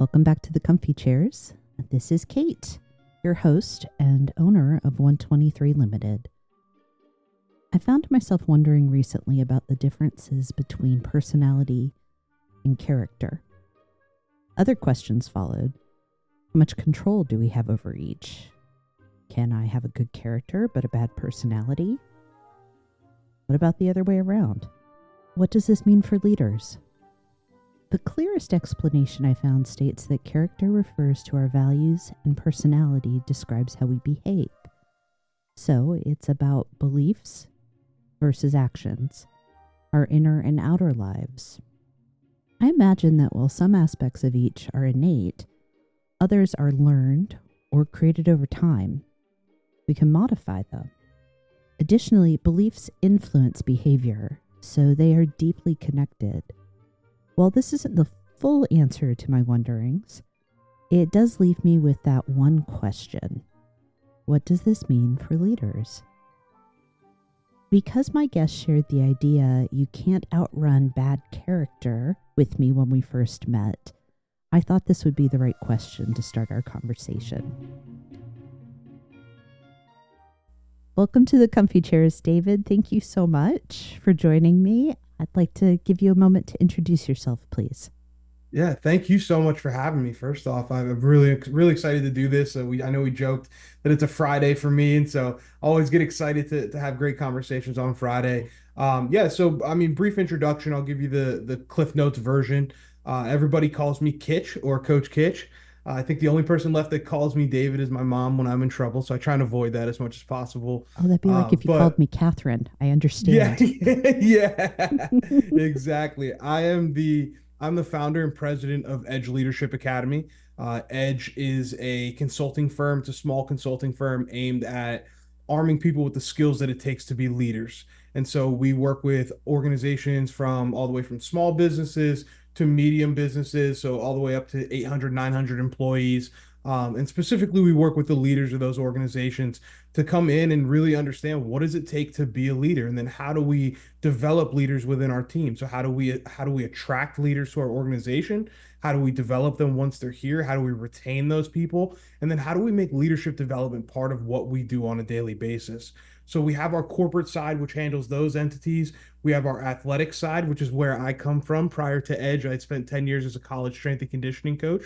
Welcome back to the Comfy Chairs. This is Kate, your host and owner of 123 Limited. I found myself wondering recently about the differences between personality and character. Other questions followed. How much control do we have over each? Can I have a good character but a bad personality? What about the other way around? What does this mean for leaders? The clearest explanation I found states that character refers to our values and personality describes how we behave. So it's about beliefs versus actions, our inner and outer lives. I imagine that while some aspects of each are innate, others are learned or created over time. We can modify them. Additionally, beliefs influence behavior, so they are deeply connected. While this isn't the full answer to my wonderings, it does leave me with that one question. What does this mean for leaders? Because my guest shared the idea you can't outrun bad character with me when we first met, I thought this would be the right question to start our conversation. Welcome to the Comfy Chairs, David. Thank you so much for joining me. I'd like to give you a moment to introduce yourself, please. Yeah, thank you so much for having me. First off, I'm really excited to do this. I know we joked that it's a Friday for me, and so I always get excited to have great conversations on Friday. Brief introduction. I'll give you the Cliff Notes version. Everybody calls me Kitch or Coach Kitch. I think the only person left that calls me David is my mom when I'm in trouble, so I try and avoid that as much as possible. Oh, that'd be like if you called But me Catherine. I Yeah, understand. yeah, exactly. I'm the founder and president of Edge Leadership Academy. Edge is a consulting firm. It's a small consulting firm aimed at arming people with the skills that it takes to be leaders. And so we work with organizations from all the way from small businesses to medium businesses, so all the way up to 800, 900 employees. And specifically, we work with the leaders of those organizations to come in and really understand what does it take to be a leader, and then how do we develop leaders within our team. So how do we attract leaders to our organization? How do we develop them once they're here? How do we retain those people? And then how do we make leadership development part of what we do on a daily basis? So we have our corporate side, which handles those entities. We have our athletic side, which is where I come from. Prior to Edge, I spent 10 years as a college strength and conditioning coach.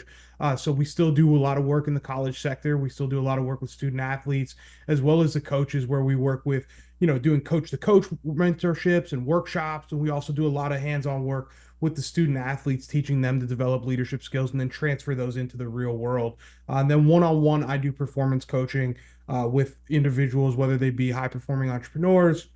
So we still do a lot of work in the college sector. We still do a lot of work with student athletes, as well as the coaches, where we work with, doing coach to coach mentorships and workshops. And we also do a lot of hands-on work with the student athletes, teaching them to develop leadership skills and then transfer those into the real world. And then one-on-one, I do performance coaching with individuals, whether they be high performing entrepreneurs,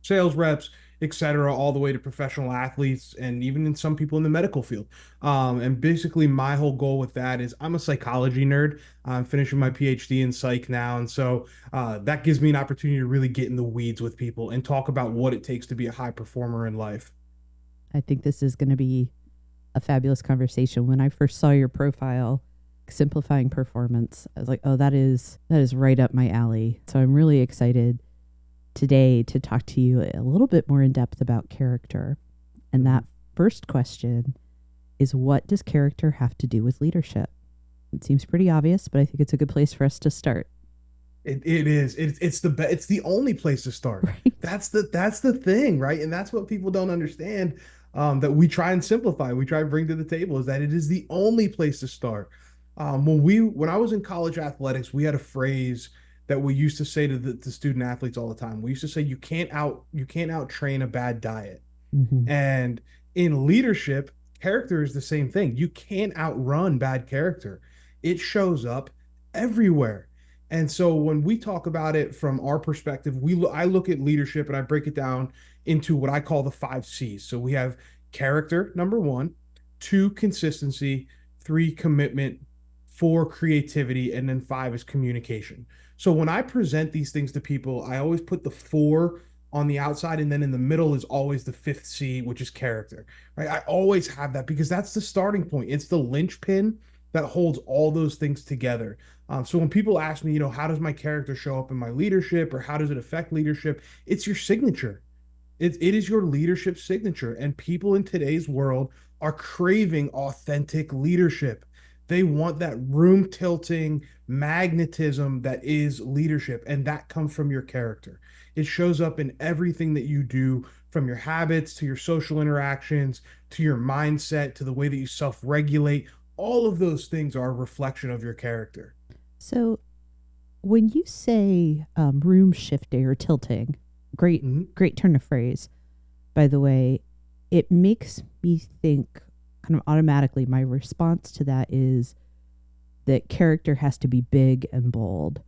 sales reps, etc., all the way to professional athletes, and even in some people in the medical field. And basically, my whole goal with that is I'm a psychology nerd. I'm finishing my PhD in psych now, and so that gives me an opportunity to really get in the weeds with people and talk about what it takes to be a high performer in life. I think this is going to be a fabulous conversation. When I first saw your profile, simplifying performance, I was like, oh, that is right up my alley. So I'm really excited today to talk to you a little bit more in depth about character. And that first question is, what does character have to do with leadership? It seems pretty obvious, but I think it's a good place for us to start. It is. It's the only place to start. Right? That's the thing, right? And that's what people don't understand. That we try and simplify, we try and bring to the table, is that it is the only place to start. When I was in college athletics, we had a phrase that we used to say to the student athletes all the time. We used to say, you can't out train a bad diet. Mm-hmm. And in leadership, character is the same thing. You can't outrun bad character. It shows up everywhere. And so when we talk about it from our perspective, I look at leadership and I break it down into what I call the 5 C's. So we have character, number one, two, consistency, three, commitment, four, creativity, and then five is communication. So when I present these things to people, I always put the four on the outside, and then in the middle is always the fifth C, which is character. Right? I always have that because that's the starting point. It's the linchpin that holds all those things together. So when people ask me, how does my character show up in my leadership, or how does it affect leadership? It's your signature. It is your leadership signature. And people in today's world are craving authentic leadership. They want that room tilting magnetism that is leadership, and that comes from your character. It shows up in everything that you do, from your habits to your social interactions to your mindset to the way that you self regulate. All of those things are a reflection of your character. So when you say room shifting or tilting, Mhm. great turn of phrase, by the way, it makes me think kind of automatically. My response to that is that character has to be big and bold.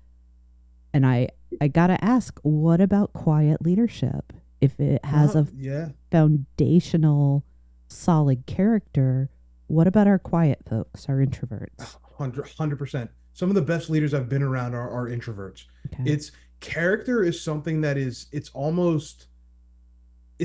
And I got to ask, what about quiet leadership? If it has No, a yeah, foundational solid character, what about our quiet folks, our introverts? 100%. Some of the best leaders I've been around are introverts. Okay. It's character is something that is, it's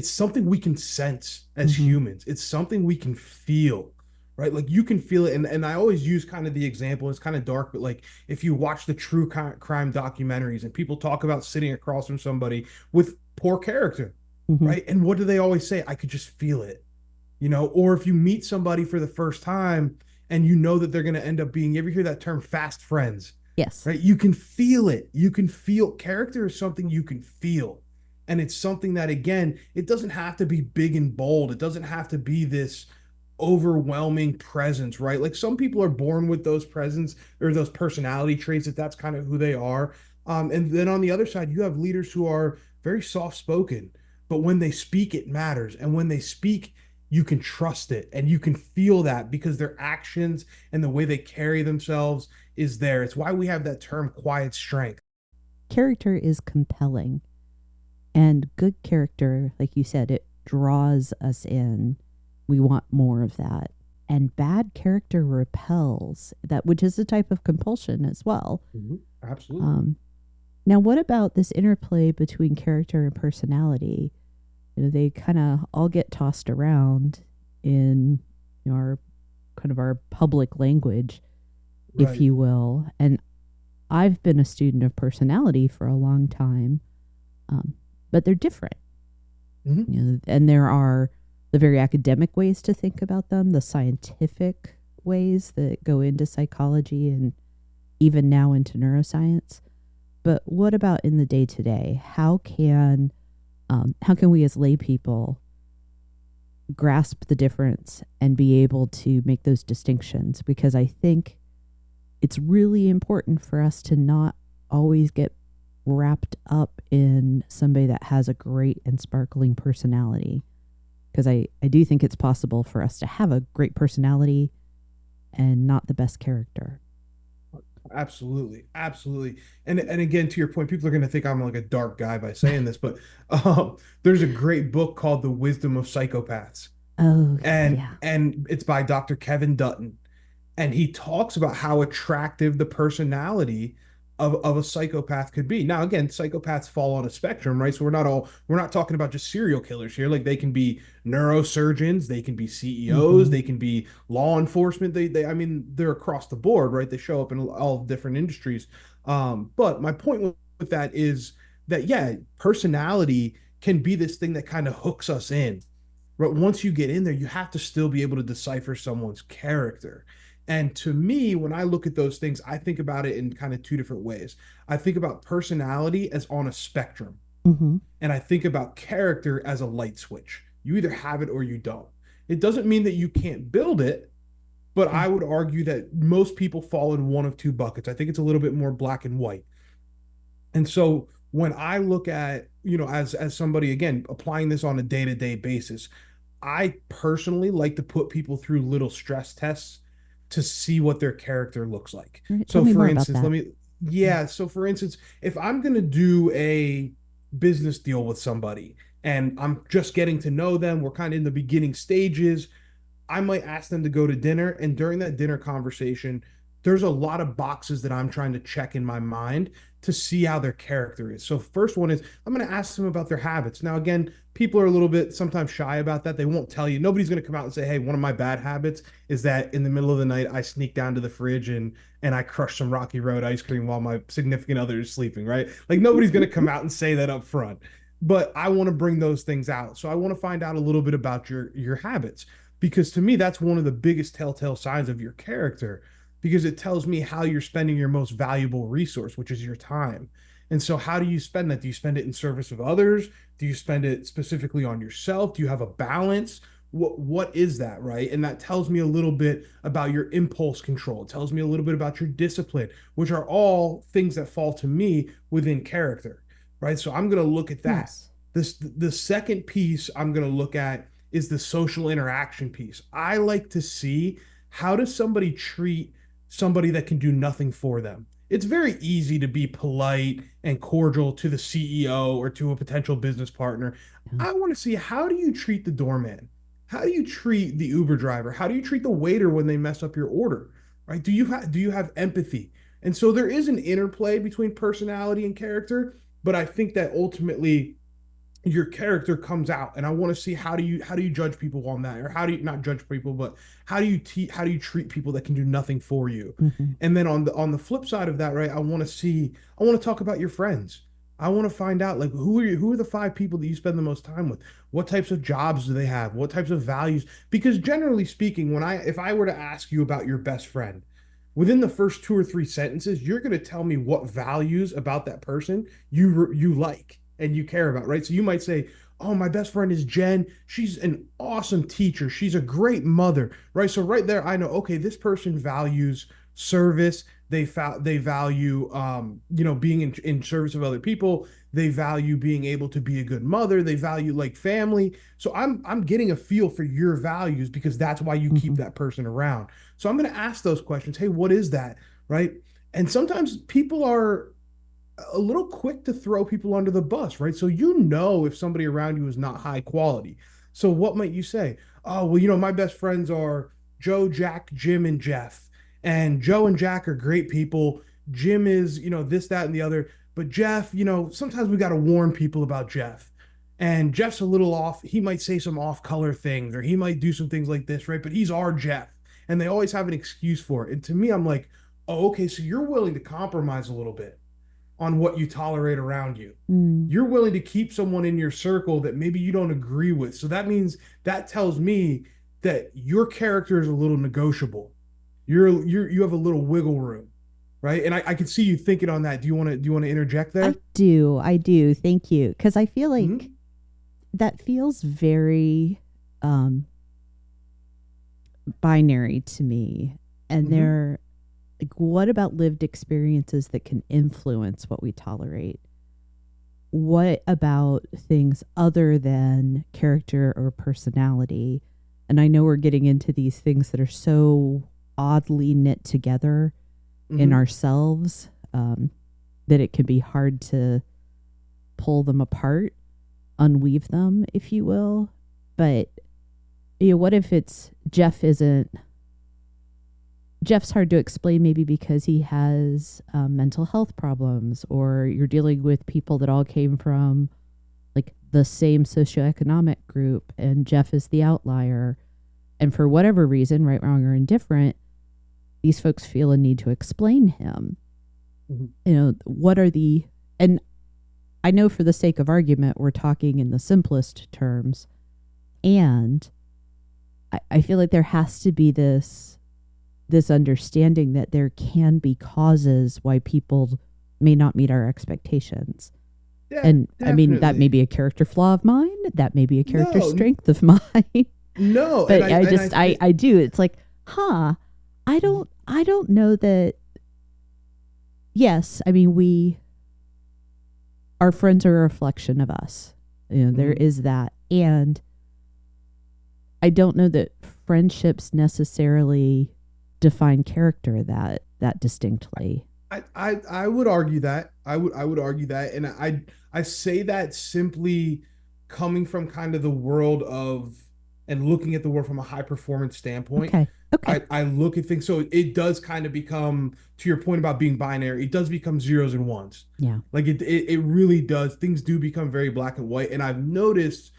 something we can sense as Mm-hmm. humans. It's something we can feel, right? Like you can feel it. And I always use kind of the example, it's kind of dark, but like if you watch the true crime documentaries and people talk about sitting across from somebody with poor character, Mm-hmm. right? And what do they always say? I could just feel it, or if you meet somebody for the first time and you know that they're going to end up being, you ever hear that term fast friends, Yes. right? You can feel it. You can feel character is something you can feel. And it's something that, again, it doesn't have to be big and bold. It doesn't have to be this overwhelming presence, right? Like some people are born with those presence or those personality traits, that that's kind of who they are. And then on the other side, you have leaders who are very soft spoken, but when they speak, it matters. And when they speak, you can trust it and you can feel that because their actions and the way they carry themselves is there. It's why we have that term quiet strength. Character is compelling. And good character, like you said, it draws us in. We want more of that. And bad character repels that, which is a type of compulsion as well. Mhm. Absolutely. Um, Now, what about this interplay between character and personality? They kind of all get tossed around in our kind of our public language, if Right. you will. And I've been a student of personality for a long time, um, but they're different. Hmm. And there are the very academic ways to think about them, the scientific ways that go into psychology and even now into neuroscience. But what about in the day to day? How can we as lay people grasp the difference and be able to make those distinctions? Because I think it's really important for us to not always get wrapped up in somebody that has a great and sparkling personality. Because I do think it's possible for us to have a great personality and not the best character. Absolutely. Absolutely. And again, to your point, people are going to think I'm like a dark guy by saying this, but there's a great book called The Wisdom of Psychopaths. Oh, And yeah. and it's by Dr. Kevin Dutton. And he talks about how attractive the personality of a psychopath could be. Now, again, psychopaths fall on a spectrum, right? So we're not talking about just serial killers here. Like they can be neurosurgeons, they can be CEOs, Mm-hmm. they can be law enforcement. I mean, they're across the board, right? They show up in all different industries. But my point with that is that, yeah, personality can be this thing that kind of hooks us in. But once you get in there, you have to still be able to decipher someone's character. And to me, when I look at those things, I think about it in kind of two different ways. I think about personality as on a spectrum, Mm-hmm. and I think about character as a light switch. You either have it or you don't. It doesn't mean that you can't build it, but Sure. I would argue that most people fall in one of two buckets. I think it's a little bit more black and white. And so when I look at, as somebody again applying this on a day-to-day basis, I personally like to put people through little stress tests to see what their character looks like. All right. Tell So me for more about instance, that. yeah, so for instance, if I'm going to do a business deal with somebody and I'm just getting to know them, we're kind of in the beginning stages, I might ask them to go to dinner. And during that dinner conversation, there's a lot of boxes that I'm trying to check in my mind to see how their character is. So, first one is I'm going to ask them about their habits. Now, again, people are a little bit sometimes shy about that. They won't tell you. Nobody's going to come out and say, hey, one of my bad habits is that in the middle of the night, I sneak down to the fridge and I crush some Rocky Road ice cream while my significant other is sleeping, right? Like, nobody's going to come out and say that up front. But I want to bring those things out. So I want to find out a little bit about your habits because to me that's one of the biggest telltale signs of your character. because it tells me how you're spending your most valuable resource, which is your time. And so, how do you spend that? Do you spend it in service of others? Do you spend it specifically on yourself? Do you have a balance? What is that, right? And that tells me a little bit about your impulse control. It tells me a little bit about your discipline, which are all things that fall to me within character, right? So I'm going to look at that. Yes. The second piece I'm going to look at is the social interaction piece. I like to see, how does somebody treat somebody that can do nothing for them? It's very easy to be polite and cordial to the CEO or to a potential business partner. Yeah. I want to see, how do you treat the doorman? How do you treat the Uber driver? How do you treat the waiter when they mess up your order? Right? Do you have empathy? And so there is an interplay between personality and character, but I think that ultimately your character comes out, and I want to see, how do you judge people on that, or how do you not judge people, but how do you treat people that can do nothing for you? Hmm. And then on the flip side of that, right, I want to talk about your friends. I want to find out, like, who are the five people that you spend the most time with? What types of jobs do they have? What types of values? Because generally speaking, if I were to ask you about your best friend, within the first two or three sentences, you're going to tell me what values about that person you like and you care about, right? So you might say, "Oh, my best friend is Jen. She's an awesome teacher. She's a great mother," right? So right there, I know, okay, this person values service. They value, being in service of other people. They value being able to be a good mother. They value like family. So I'm getting a feel for your values, because that's why you keep Hmm. that person around. So I'm going to ask those questions. Hey, what is that? Right? And sometimes people are a little quick to throw people under the bus, right? So if somebody around you is not high quality. So what might you say? Oh, well, my best friends are Joe, Jack, Jim, and Jeff. And Joe and Jack are great people. Jim is, this, that, and the other. But Jeff, sometimes we got to warn people about Jeff. And Jeff's a little off. He might say some off color things, or he might do some things like this, right? But he's our Jeff. And they always have an excuse for it. And to me, I'm like, oh, okay, so you're willing to compromise a little bit on what you tolerate around you. Mm. You're willing to keep someone in your circle that maybe you don't agree with. So that tells me that your character is a little negotiable. You have a little wiggle room, right? And I can see you thinking on that. Do you want to interject there? I do. Thank you. Because I feel like Mm-hmm. that feels very um, binary to me. And Mm-hmm. like, what about lived experiences that can influence what we tolerate? What about things other than character or personality? And I know we're getting into these things that are so oddly knit together in Mm-hmm. ourselves, that it can be hard to pull them apart, unweave them, if you will. But what if it's Jeff's hard to explain, maybe because he has mental health problems, or you're dealing with people that all came from like the same socioeconomic group, and Jeff is the outlier. And for whatever reason, right, wrong, or indifferent, these folks feel a need to explain him. Mm-hmm. What are and I know for the sake of argument, we're talking in the simplest terms. And I feel like there has to be this understanding that there can be causes why people may not meet our expectations. Yeah, And I mean, that may definitely. be a character flaw of mine. That may be a character No, strength of mine. no, and But I I and just, I do. It's like, I don't know that. Yes. I mean, our friends are a reflection of us. There Mhm. is that. And I don't know that friendships necessarily define character that distinctly. I would argue that. I would argue that, and I say that simply coming from kind of the world of, and looking at the world from a high performance standpoint. Okay. Okay. I look at things, so it does kind of become, to your point about being binary, it does become zeros and ones. Yeah. Like it really does. Things do become very black and white, and I've noticed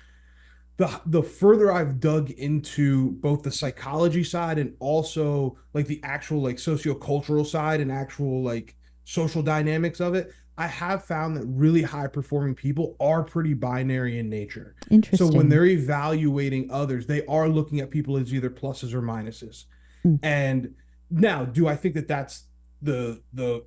the further I've dug into both the psychology side and also like the actual like sociocultural side and actual like social dynamics of it, I have found that really high performing people are pretty binary in nature. So when Interesting. they're evaluating others, they are looking at people as either pluses or minuses. Hmm. And Now, do I think that that's the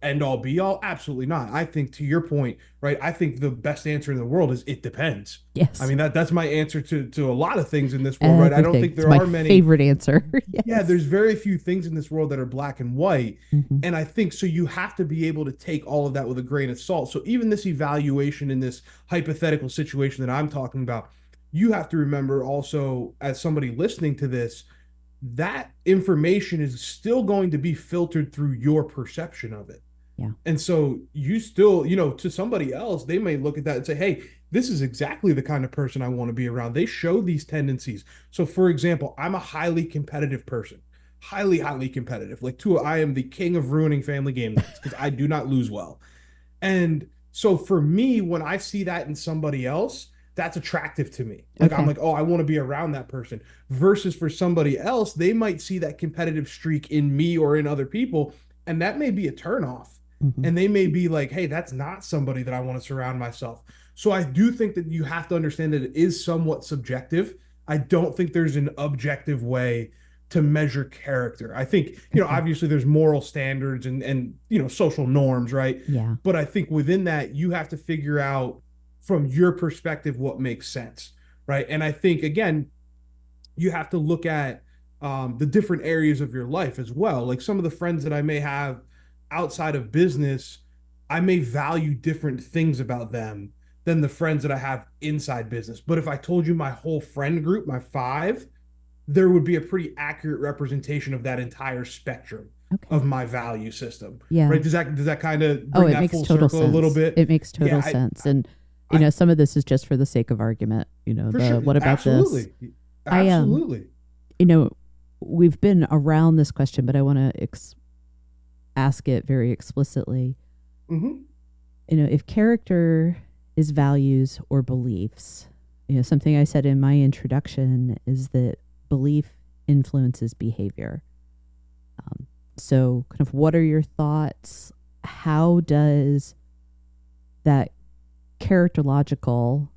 end all be all? Absolutely not. I think, to your point, right? I think the best answer in the world is it depends. I Yes. mean, that's my answer to a lot of things in this world, right? I don't Everything. think It's there my are many. favorite answer. Yeah, Yes. there's very few things in this world that are black and white. Hmm. And I think so you have to be able to take all of that with a grain of salt. So even this evaluation in this hypothetical situation that I'm talking about, you have to remember also, as somebody listening to this, that information is still going to be filtered through your perception of it. Yeah. And so you still, to somebody else, they may look at that and say, hey, this is exactly the kind of person I want to be around. They show these tendencies. So, for example, I'm a highly competitive person, highly, highly competitive. I am the king of ruining family game nights because I do not lose well. And so for me, when I see that in somebody else, that's attractive to me. Like I'm Okay. like, oh, I want to be around that person. Versus for somebody else, they might see that competitive streak in me or in other people, and that may be a turnoff. Hmm. And they may be like, hey, that's not somebody that I want to surround myself. So I do think that you have to understand that it is somewhat subjective. I don't think there's an objective way to measure character. I think, Okay. obviously there's moral standards and social norms, right? Yeah. But I think within that, you have to figure out from your perspective what makes sense, right? And I think, again, you have to look at the different areas of your life as well. Like some of the friends that I may have outside of business, I may value different things about them than the friends that I have inside business. But if I told you my whole friend group, my five, there would be a pretty accurate representation of that entire spectrum Okay. of my value system, Yeah. right? Does that kind of Oh, bring it that makes full total circle a little sense. bit? It makes Yeah, total sense. And I some of this is just for the sake of argument. for The sure, what about this? absolutely, I absolutely. you know, we've been around this question, but I want to ask it very explicitly. Hmm. If character is values or beliefs, something I said in my introduction is that belief influences behavior. Um, so, kind of, what are your thoughts? How does that characterological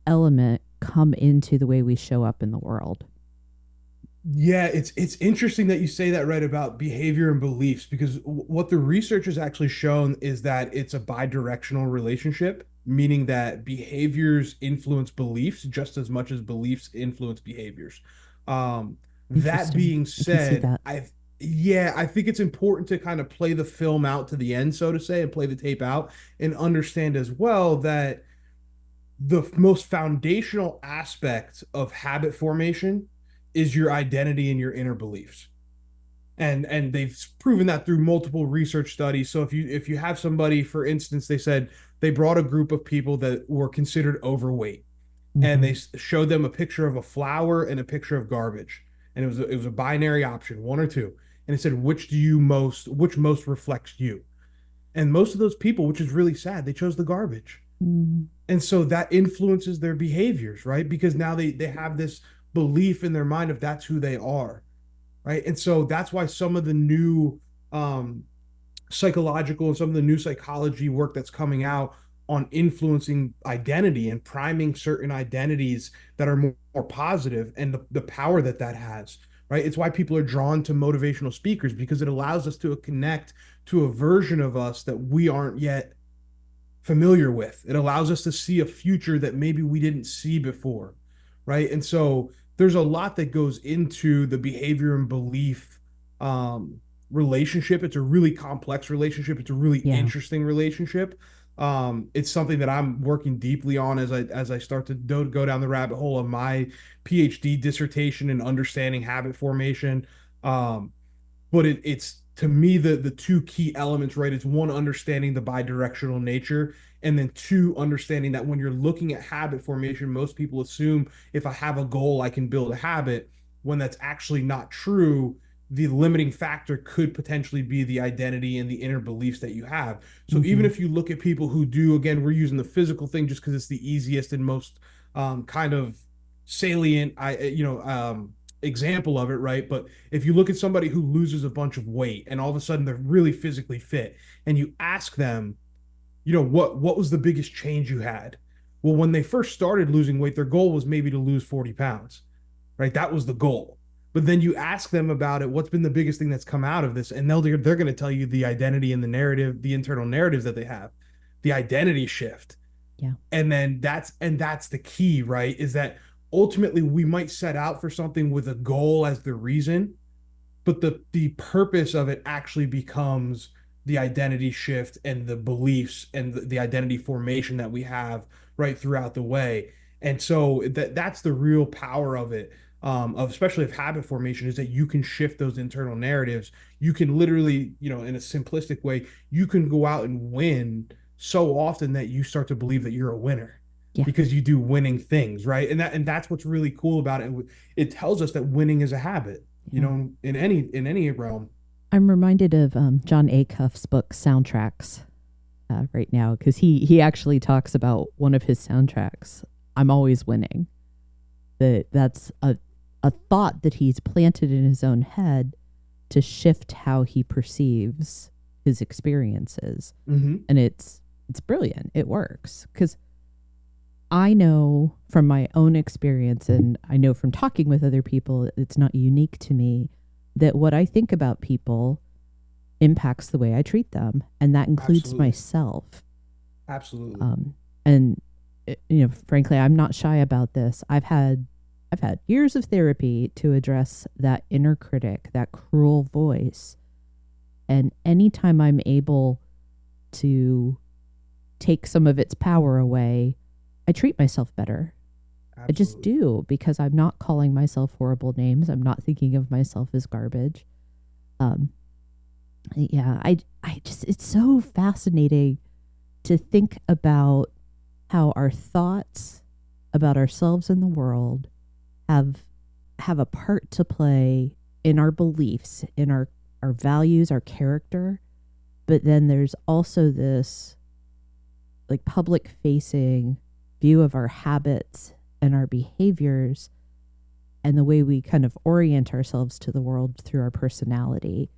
element come into the way we show up in the world? Yeah, it's interesting that you say that, right, about behavior and beliefs, because what the research has actually shown is that it's a bidirectional relationship, meaning that behaviors influence beliefs just as much as beliefs influence behaviors. Um, that Interesting. being I can see said, that. I think it's important to kind of play the film out to the end, so to say, and play the tape out and understand as well that the most foundational aspect of habit formation is your identity and your inner beliefs. And they've proven that through multiple research studies. So if you have somebody, for instance, they said they brought a group of people that were considered overweight, and Hmm. they showed them a picture of a flower and a picture of garbage, and it was a binary option, one or two, and it said which most reflects you. And most of those people, which is really sad, they chose the garbage. Mm. And so that influences their behaviors, right? Because now they have this belief in their mind of that's who they are, right? And so that's why some of the new um, psychological and some of the new psychology work that's coming out on influencing identity and priming certain identities that are more positive, and the power that has, right? It's why people are drawn to motivational speakers, because it allows us to connect to a version of us that we aren't yet familiar with. It allows us to see a future that maybe we didn't see before, right? And so there's a lot that goes into the behavior and belief relationship. It's a really complex relationship. It's a really Yeah. interesting relationship. It's something that I'm working deeply on as I start to go down the rabbit hole of my PhD dissertation and understanding habit formation. But it's to me the two key elements, right? It's one, understanding the bidirectional nature, and then two, understanding that when you're looking at habit formation, most people assume if I have a goal I can build a habit, when that's actually not true. The limiting factor could potentially be the identity and the inner beliefs that you have. So even Hmm. if you look at people who do, again, we're using the physical thing just because it's the easiest and most kind of salient, example of it, right? But if you look at somebody who loses a bunch of weight and all of a sudden they're really physically fit, and you ask them, what was the biggest change you had? Well, when they first started losing weight, their goal was maybe to lose 40 pounds, right? That was the goal. But then you ask them about it, what's been the biggest thing that's come out of this? And they're going to tell you the identity and the narrative, the internal narratives that they have, the identity shift. Yeah. And then that's the key, right? Is that ultimately we might set out for something with a goal as the reason, but the purpose of it actually becomes the identity shift and the beliefs and the identity formation that we have right throughout the way. And so that's the real power of it, of especially of habit formation, is that you can shift those internal narratives. You can literally, in a simplistic way, you can go out and win so often that you start to believe that you're a winner Yeah. because you do winning things, right? And that's what's really cool about it. It tells us that winning is a habit, Yeah. in any realm. I'm reminded of John Acuff's book Soundtracks right now, because he actually talks about one of his soundtracks. I'm always winning. That's a thought that he's planted in his own head to shift how he perceives his experiences, and it's brilliant. It works because I know from my own experience, and I know from talking with other people, it's not unique to me, that what I think about people impacts the way I treat them, and that includes Absolutely. myself. Absolutely. And frankly, I'm not shy about this. I've had years of therapy to address that inner critic, that cruel voice, and anytime I'm able to take some of its power away, I treat myself better. I just Absolutely. do, because I'm not calling myself horrible names. I'm not thinking of myself as garbage. Um, yeah, I just, it's so fascinating to think about how our thoughts about ourselves and the world have have a part to play in our beliefs, in our values, our character. But then there's also this like public facing view of our habits and our behaviors and the way we kind of orient ourselves to the world through our personality.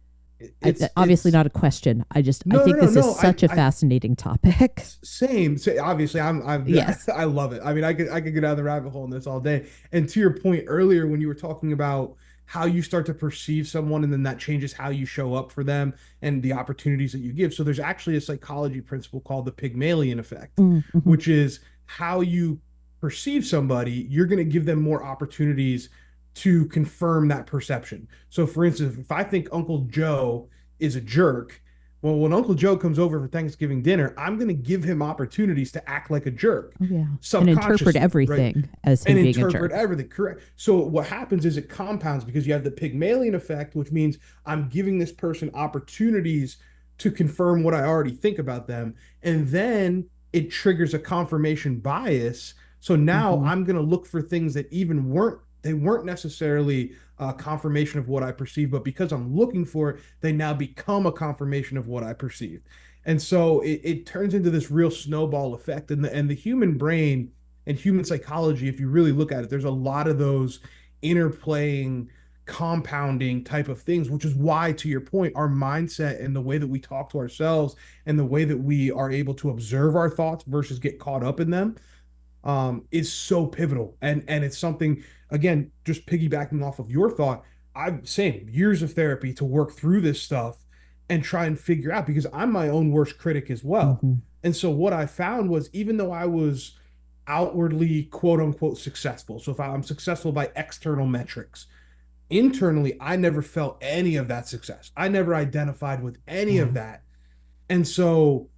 Obviously It's not a question. I no, no, think no, this is no. such a I fascinating topic. Same. Obviously, I'm Yes. I love it. I mean, I could go down the rabbit hole in this all day. And to your point earlier, when you were talking about how you start to perceive someone, and then that changes how you show up for them and the opportunities that you give. So there's actually a psychology principle called the Pygmalion effect, Mm-hmm. which is how you perceive somebody, you're going to give them more opportunities to confirm that perception. So, for instance, if I think Uncle Joe is a jerk, well, when Uncle Joe comes over for Thanksgiving dinner, I'm going to give him opportunities to act like a jerk Oh, yeah. And interpret subconsciously, right? everything as And him being a interpret jerk. everything. Correct. So what happens is it compounds because you have the Pygmalion effect, which means I'm giving this person opportunities to confirm what I already think about them. And then it triggers a confirmation bias. So now Mm-hmm. I'm going to look for things that even weren't necessarily a confirmation of what I perceive, but because I'm looking for it, they now become a confirmation of what I perceive. And so it turns into this real snowball effect. And the human brain and human psychology, if you really look at it, there's a lot of those interplaying, compounding type of things, which is why, to your point, our mindset and the way that we talk to ourselves and the way that we are able to observe our thoughts versus get caught up in them, is so pivotal. And it's something, again, just piggybacking off of your thought, I've same years of therapy to work through this stuff and try and figure out, because I'm my own worst critic as well. Mm-hmm. And so what I found was, even though I was outwardly quote unquote successful, so if I'm successful by external metrics, internally I never felt any of that success. I never identified with any Yeah. of that. And so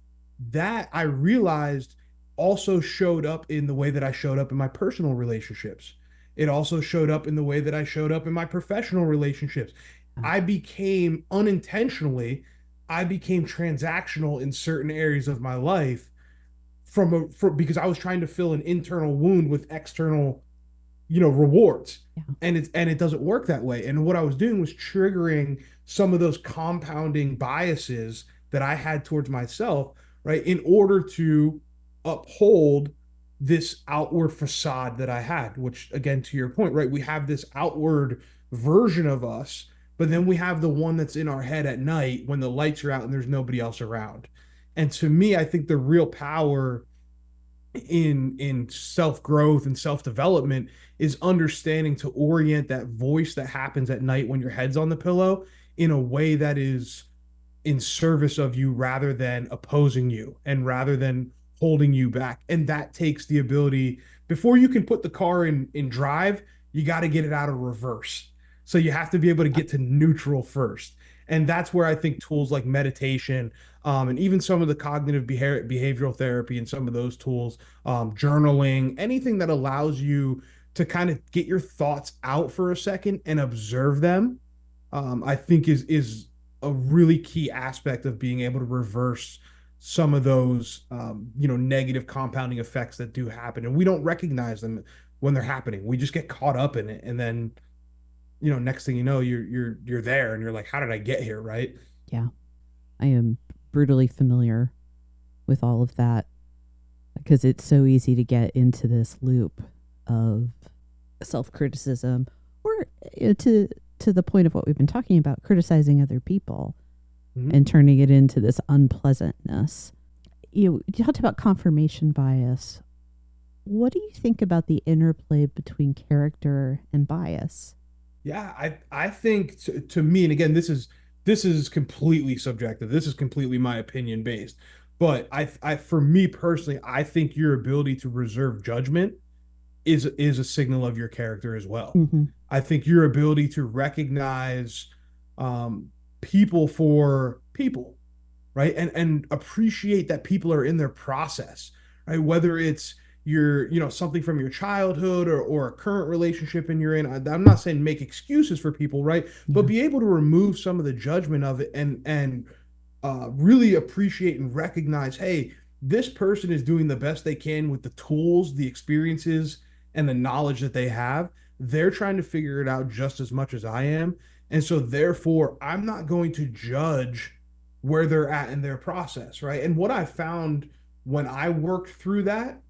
that, I realized, also showed up in the way that I showed up in my personal relationships. It also showed up in the way that I showed up in my professional relationships. I became unintentionally, I became transactional in certain areas of my life because I was trying to fill an internal wound with external, rewards. Yeah. And it doesn't work that way. And what I was doing was triggering some of those compounding biases that I had towards myself, right, in order to uphold this outward facade that I had, which, again, to your point, right, we have this outward version of us, but then we have the one that's in our head at night when the lights are out and there's nobody else around. And to me, I think the real power in self-growth and self-development is understanding to orient that voice that happens at night when your head's on the pillow in a way that is in service of you rather than opposing you and rather than holding you back. And that takes the ability, before you can put the car in drive, you got to get it out of reverse. So you have to be able to get to neutral first. And that's where I think tools like meditation, and even some of the cognitive behavioral therapy and some of those tools, journaling, anything that allows you to kind of get your thoughts out for a second and observe them, I think is a really key aspect of being able to reverse some of those, negative compounding effects that do happen, and we don't recognize them when they're happening. We just get caught up in it, and then next thing you know, you're there, and you're like, how did I get here, right? Yeah. I am brutally familiar with all of that because it's so easy to get into this loop of self-criticism or to the point of what we've been talking about, criticizing other people and turning it into this unpleasantness. You talked about confirmation bias. What do you think about the interplay between character and bias? Yeah, I think to me, and again, this is completely subjective. This is completely my opinion based. But I for me personally, I think your ability to reserve judgment is a signal of your character as well. Mm-hmm. I think your ability to recognize, people for people, right? And appreciate that people are in their process, right? Whether it's something from your childhood or a current relationship and you're in. I'm not saying make excuses for people, right? But Yeah. be able to remove some of the judgment of it and really appreciate and recognize, hey, this person is doing the best they can with the tools, the experiences, and the knowledge that they have. They're trying to figure it out just as much as I am. And so, therefore, I'm not going to judge where they're at in their process, right? And what I found when I worked through that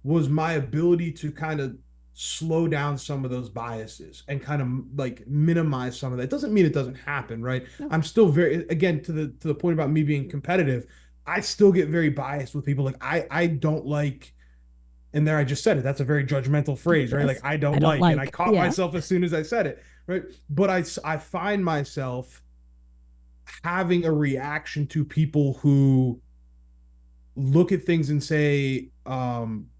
was my ability to kind of slow down some of those biases and kind of like minimize some of that. It doesn't mean it doesn't happen, right? No. I'm still very, again, to the point about me being competitive, I still get very biased with people. Like I don't like, and there I just said it. That's a very judgmental phrase, right? Like Yes. I I don't don't like, and I like. caught Yeah. myself as soon as I said it, right? But I find myself having a reaction to people who look at things and say,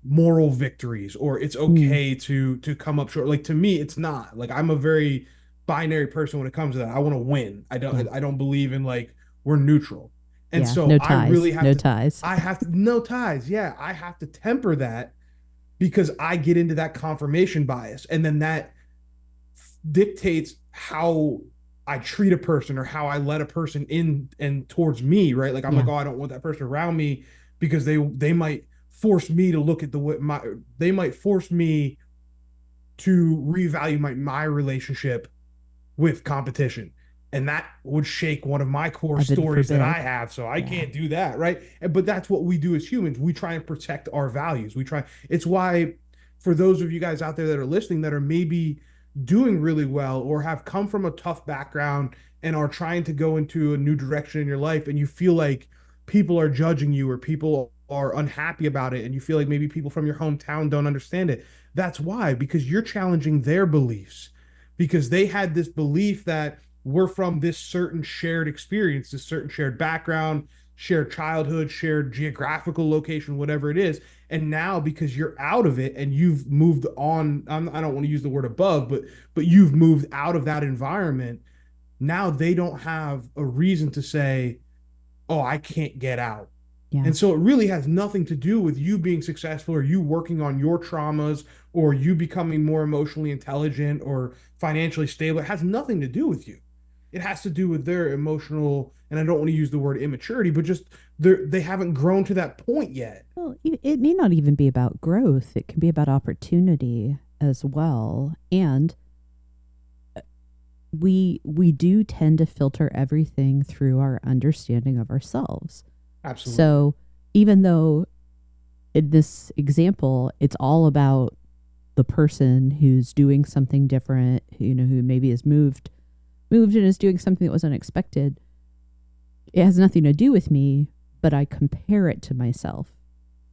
moral victories, or it's Mm. okay to come up short. Like, to me, it's not. Like, I'm a very binary person when it comes to that. I want to win. i Yeah. don't i don't believe in, like, we're neutral. And Yeah. so No I ties. really have No to ties. I have to no ties. Yeah, I have to temper that because I get into that confirmation bias, and then that dictates how I treat a person or how I let a person in and towards me, right? Like, I'm like, Yeah. oh, I don't want that person around me because they might force me to look at the way my they might force me to revalue my relationship with competition. And that would shake one of my core Heaven stories that I forbid. have. So I Yeah. can't do that, right? But that's what we do as humans. We try and protect our values. It's why, for those of you guys out there that are listening that are maybe doing really well or have come from a tough background and are trying to go into a new direction in your life, and you feel like people are judging you or people are unhappy about it, and you feel like maybe people from your hometown don't understand it. That's why, because you're challenging their beliefs, because they had this belief that we're from this certain shared experience, this certain shared background, shared childhood, shared geographical location, whatever it is. And now, because you're out of it and you've moved on, I don't want to use the word above, but you've moved out of that environment. Now they don't have a reason to say, "Oh, I can't get out." Yeah. And so it really has nothing to do with you being successful or you working on your traumas or you becoming more emotionally intelligent or financially stable. It has nothing to do with you. It has to do with their emotional, and I don't want to use the word immaturity, but just they haven't grown to that point yet. Well, it may not even be about growth. It can be about opportunity as well. And we do tend to filter everything through our understanding of ourselves. Absolutely. So even though in this example, it's all about the person who's doing something different, who maybe has moved and is doing something that was unexpected. It has nothing to do with me, but I compare it to myself.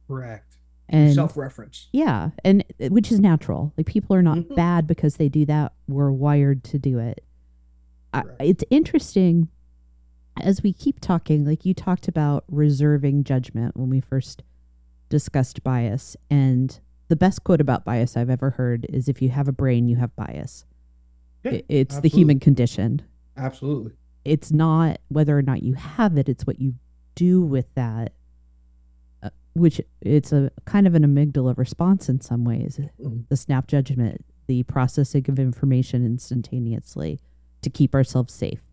Correct. You And self-reference. yeah, and which is natural. Like people are not Hmm. bad because they do that. We're wired to do it. Correct. It's interesting as we keep talking, like you talked about reserving judgment when we first discussed bias. And the best quote about bias I've ever heard is if you have a brain, you have bias. Yeah, It's the absolutely. human condition. Absolutely. It's not whether or not you have it, it's what you do with that, which it's a kind of an amygdala response in some ways. Mhm. The snap judgment, the processing of information instantaneously to keep ourselves safe.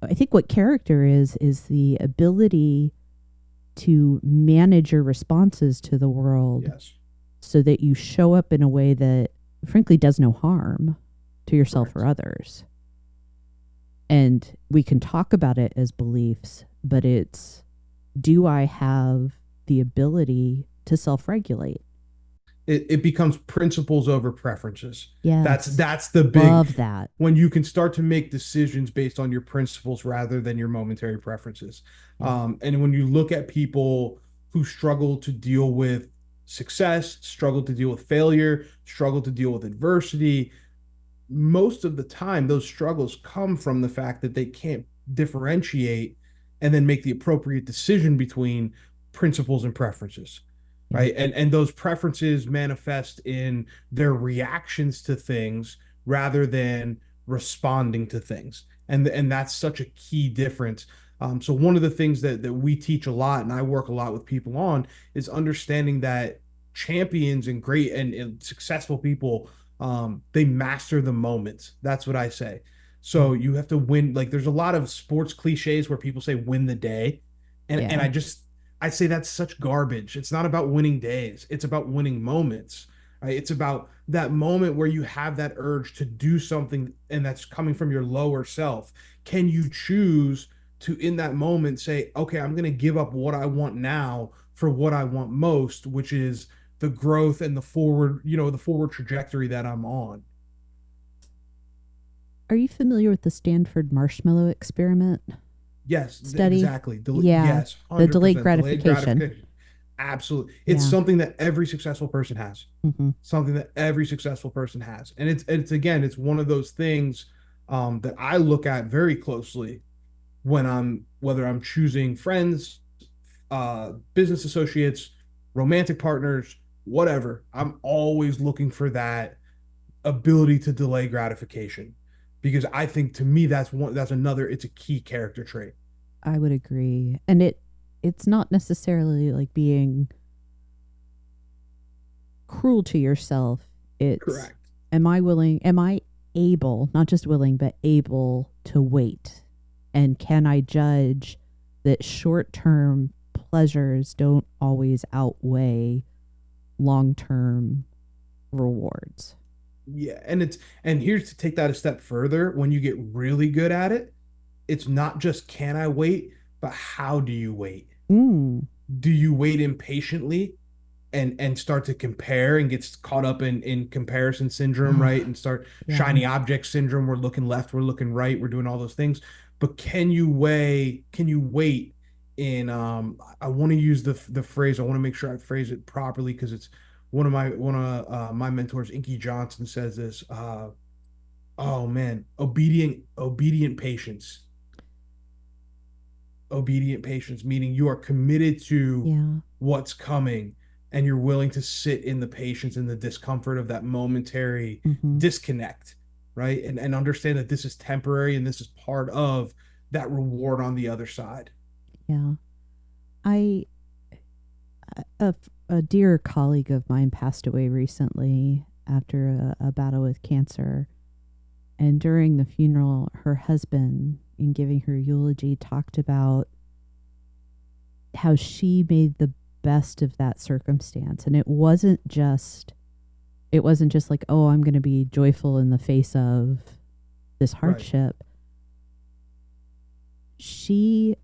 I think what character is the ability to manage your responses to the world Yes. so that you show up in a way that frankly does no harm to yourself or Correct. others. And we can talk about it as beliefs, but it's, do I have the ability to self-regulate? It becomes principles over preferences. Yes. That's the big, Love that. when you can start to make decisions based on your principles rather than your momentary preferences. Yeah. And when you look at people who struggle to deal with success, struggle to deal with failure, struggle to deal with adversity, most of the time those struggles come from the fact that they can't differentiate and then make the appropriate decision between principles and preferences, Yeah. right? And those preferences manifest in their reactions to things rather than responding to things, and that's such a key difference. So one of the things that we teach a lot and I work a lot with people on is understanding that champions and great and successful people, they master the moment. That's what I say. Yeah. So you have to win. Like there's a lot of sports cliches where people say win the day, and Yeah. I say that's such garbage. It's not about winning days. It's about winning moments. Right? It's about that moment where you have that urge to do something and that's coming from your lower self. Can you choose to in that moment say, okay, I'm going to give up what I want now for what I want most, which is the growth and the forward, the forward trajectory that I'm on. Are you familiar with the Stanford marshmallow experiment Yes, study? exactly. Yeah. Yes, The delayed 100%. Delayed gratification. gratification. Absolutely. It's Yeah. something that every successful person has. Hmm. Something that every successful person has. And it's again, it's one of those things that I look at very closely when whether I'm choosing friends, business associates, romantic partners, whatever. I'm always looking for that ability to delay gratification because I think to me that's another it's a key character trait. I would agree. And it's not necessarily like being cruel to yourself. It's, Correct. am I able, not just willing, but able to wait? And can I judge that short term pleasures don't always outweigh long term rewards? Yeah, and here's to take that a step further. When you get really good at it, it's not just can I wait, but how do you wait? Mm, Do you wait impatiently and start to compare and gets caught up in comparison syndrome, oh, right? And start yeah. shiny object syndrome. We're looking left, we're looking right, we're doing all those things. But can you wait in I want to use the phrase, I want to make sure I phrase it properly because it's one of my mentors, Inky Johnson, says this. Oh man, obedient patience. Obedient patience, meaning you are committed to Yeah. what's coming and you're willing to sit in the patience and the discomfort of that momentary Hmm. disconnect, right? And understand that this is temporary and this is part of that reward on the other side. Yeah. I, a dear colleague of mine passed away recently after a battle with cancer. And during the funeral, her husband, in giving her eulogy, talked about how she made the best of that circumstance. And it wasn't just like, oh, I'm going to be joyful in the face of this Right. hardship. She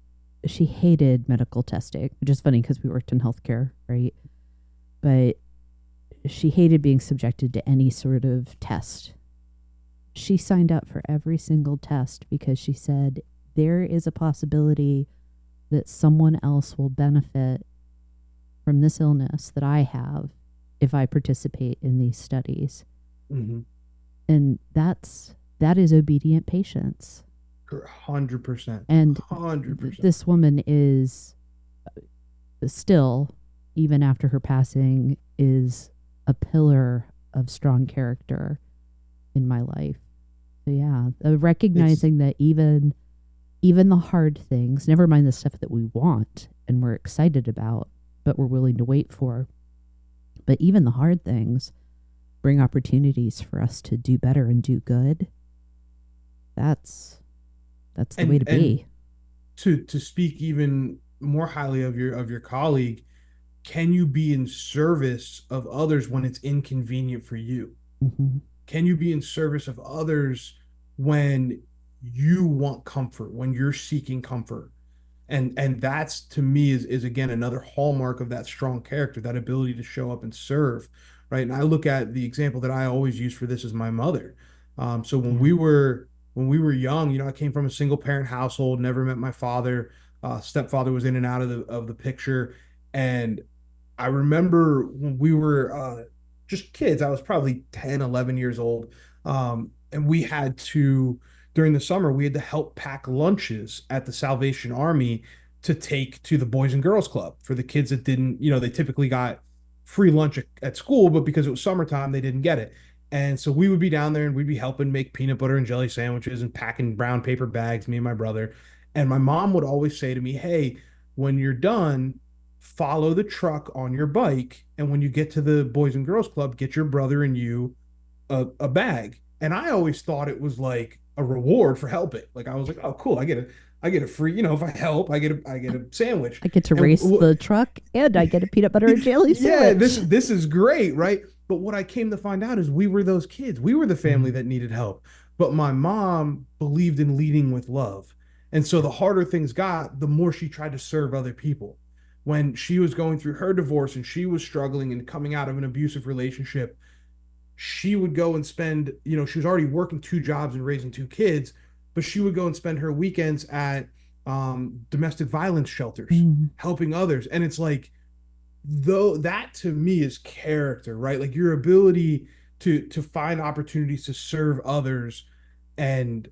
she hated medical testing, which is funny because we worked in healthcare, right? But she hated being subjected to any sort of test. She signed up for every single test because she said there is a possibility that someone else will benefit from this illness that I have. if I participate in these studies. Mm-hmm. And that is obedient patience. 100%. And 100%. this woman is still, even after her passing, is a pillar of strong character in my life. So yeah, It's recognizing that even the hard things, never mind the stuff that we want and we're excited about, but we're willing to wait for, but even the hard things bring opportunities for us to do better and do good. That's the way to and be. to speak even more highly of your colleague, can you be in service of others when it's inconvenient for you? Hmm. Can you be in service of others when you want comfort, when you're seeking comfort? And that's to me is again another hallmark of that strong character, that ability to show up and serve, right? And I look at the example that I always use for this is my mother. So Yeah. when we were young, I came from a single parent household, never met my father. Stepfather was in and out of the picture, and I remember when we were just kids. I was probably 10, 11 years old, and we had to during the summer, we had to help pack lunches at the Salvation Army to take to the Boys and Girls Club for the kids that didn't, they typically got free lunch at school, but because it was summertime, they didn't get it. And so we would be down there and we'd be helping make peanut butter and jelly sandwiches and packing brown paper bags, me and my brother. And my mom would always say to me, "Hey, when you're done, follow the truck on your bike. And when you get to the Boys and Girls Club, get your brother and you a bag." And I always thought it was like a reward for helping. Like I was like, oh, cool, I get a free, if I help, I get a sandwich. I get to And race the truck and I get a peanut butter and jelly yeah, sandwich. this is great, right? But what I came to find out is we were those kids. We were the family Mm. that needed help. But my mom believed in leading with love. And so the harder things got, the more she tried to serve other people. When she was going through her divorce and she was struggling and coming out of an abusive relationship, she would go and spend, she was already working two jobs and raising two kids, but she would go and spend her weekends at domestic violence shelters, Mm. helping others. And it's like, though that to me is character, right? Like your ability to find opportunities to serve others. And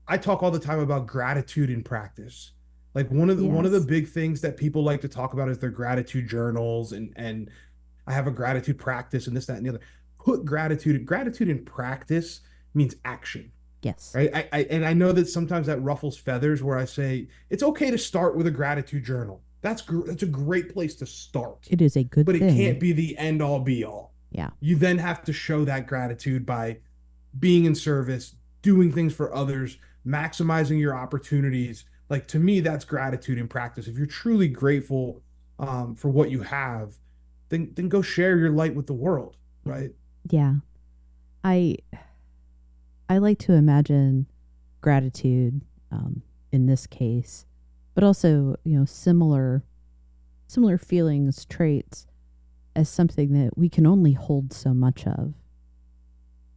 I talk all the time about gratitude in practice. Like one of the Yes. big things that people like to talk about is their gratitude journals and I have a gratitude practice and this, that, and the other. Put gratitude in practice means action, Yes. right? And I know that sometimes that ruffles feathers where I say it's okay to start with a gratitude journal. That's a great place to start, It is a good but it can't thing. be the end all be all. Yeah. You then have to show that gratitude by being in service, doing things for others, maximizing your opportunities. Like to me, that's gratitude in practice. If you're truly grateful for what you have, then go share your light with the world, right? Yeah. I I like to imagine gratitude in this case, but also, similar feelings, traits as something that we can only hold so much of.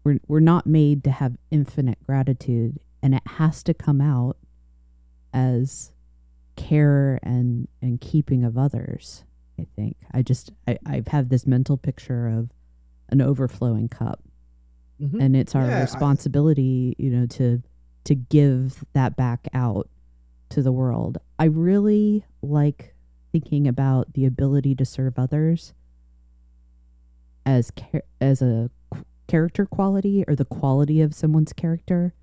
We're not made to have infinite gratitude, and it has to come out as care and keeping of others. I think I've had this mental picture of an overflowing cup, Mm-hmm. and it's our Yeah, responsibility, to give that back out to the world. I really like thinking about the ability to serve others as a character quality, or the quality of someone's character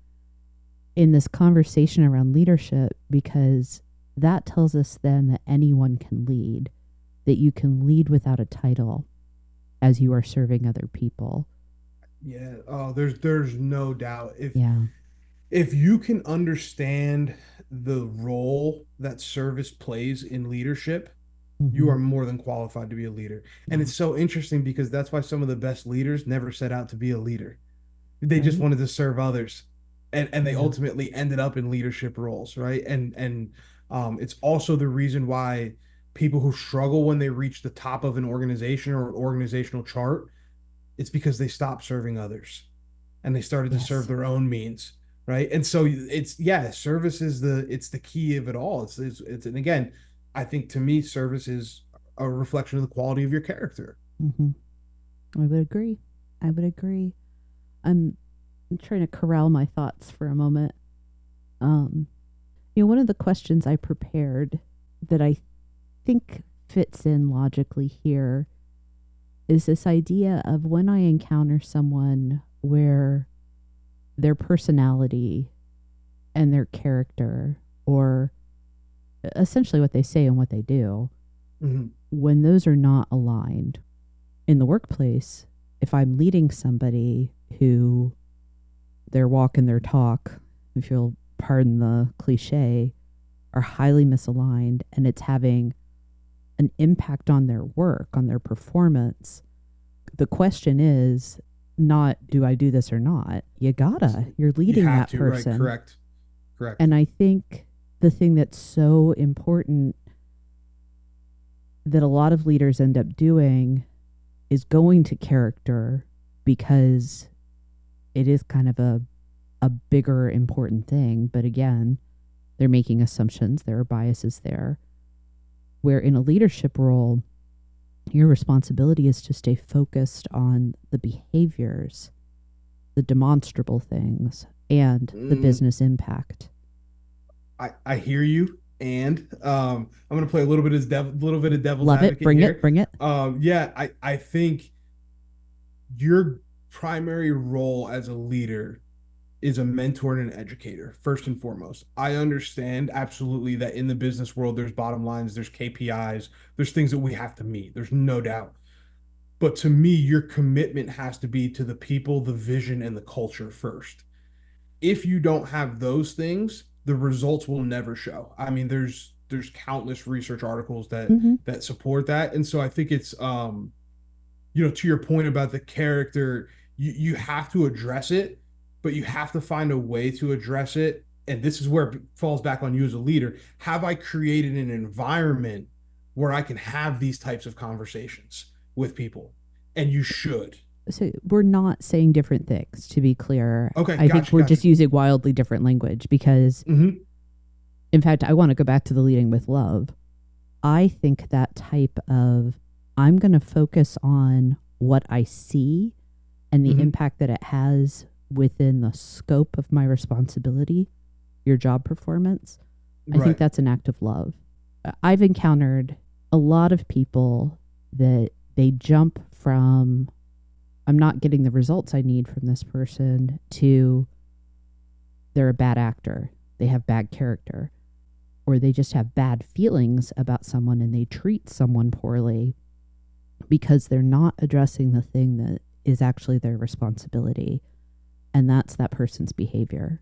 in this conversation around leadership, because that tells us then that anyone can lead, that you can lead without a title as you are serving other people. yeah. Oh, there's no doubt. Yeah. If you can understand the role that service plays in leadership, you Hmm. are more than qualified to be a leader. And Yeah. it's so interesting because that's why some of the best leaders never set out to be a leader. They just Right. wanted to serve others. And they Yeah. ultimately ended up in leadership roles, right? And it's also the reason why people who struggle when they reach the top of an organization or an organizational chart, it's because they stopped serving others and they started to serve Yes. their own means, right? And so it's yeah, service is the key of it all. It's and again, I think to me, service is a reflection of the quality of your character. Hmm. I would agree. I would agree. I'm, I'm trying to corral my thoughts for a moment. Um, one of the questions I prepared that I think fits in logically here is this idea of when I encounter someone where their personality and their character, or essentially what they say and what they do, Mm-hmm. when those are not aligned in the workplace, if I'm leading somebody who their walk and their talk, if you'll pardon the cliche, are highly misaligned and it's having an impact on their work, on their performance, the question is not, do I do this or not? You're You leading have that to, right? person. Correct. Correct. And I think the thing that's so important that a lot of leaders end up doing is going to character because it is kind of a bigger important thing. But again, they're making assumptions, there are biases there. Where in a leadership role, your responsibility is to stay focused on the behaviors, the demonstrable things, and the business impact. I hear you, and I'm gonna play a little bit of devil's Love it. advocate Bring here. it. Bring it. Yeah, I think your primary role as a leader is a mentor and an educator, first and foremost. I understand absolutely that in the business world, there's bottom lines, there's KPIs, there's things that we have to meet. There's no doubt. But to me, your commitment has to be to the people, the vision, and the culture first. If you don't have those things, the results will never show. I mean, there's countless research articles Mm-hmm. that support that. And so I think it's to your point about the character, you have to address it, but you have to find a way to address it. And this is where it falls back on you as a leader. Have I created an environment where I can have these types of conversations with people? And you should. So we're not saying different things, to be clear. Okay, I think gotcha, we're gotcha. just using wildly different language because, Mm-hmm. in fact, I want to go back to the leading with love. I think that type of, I'm going to focus on what I see and the Mm-hmm. impact that it has within the scope of my responsibility, your job performance. I think Right. that's an act of love. I've encountered a lot of people that they jump from, I'm not getting the results I need from this person, to they're a bad actor, they have bad character, or they just have bad feelings about someone and they treat someone poorly because they're not addressing the thing that is actually their responsibility, and that's that person's behavior.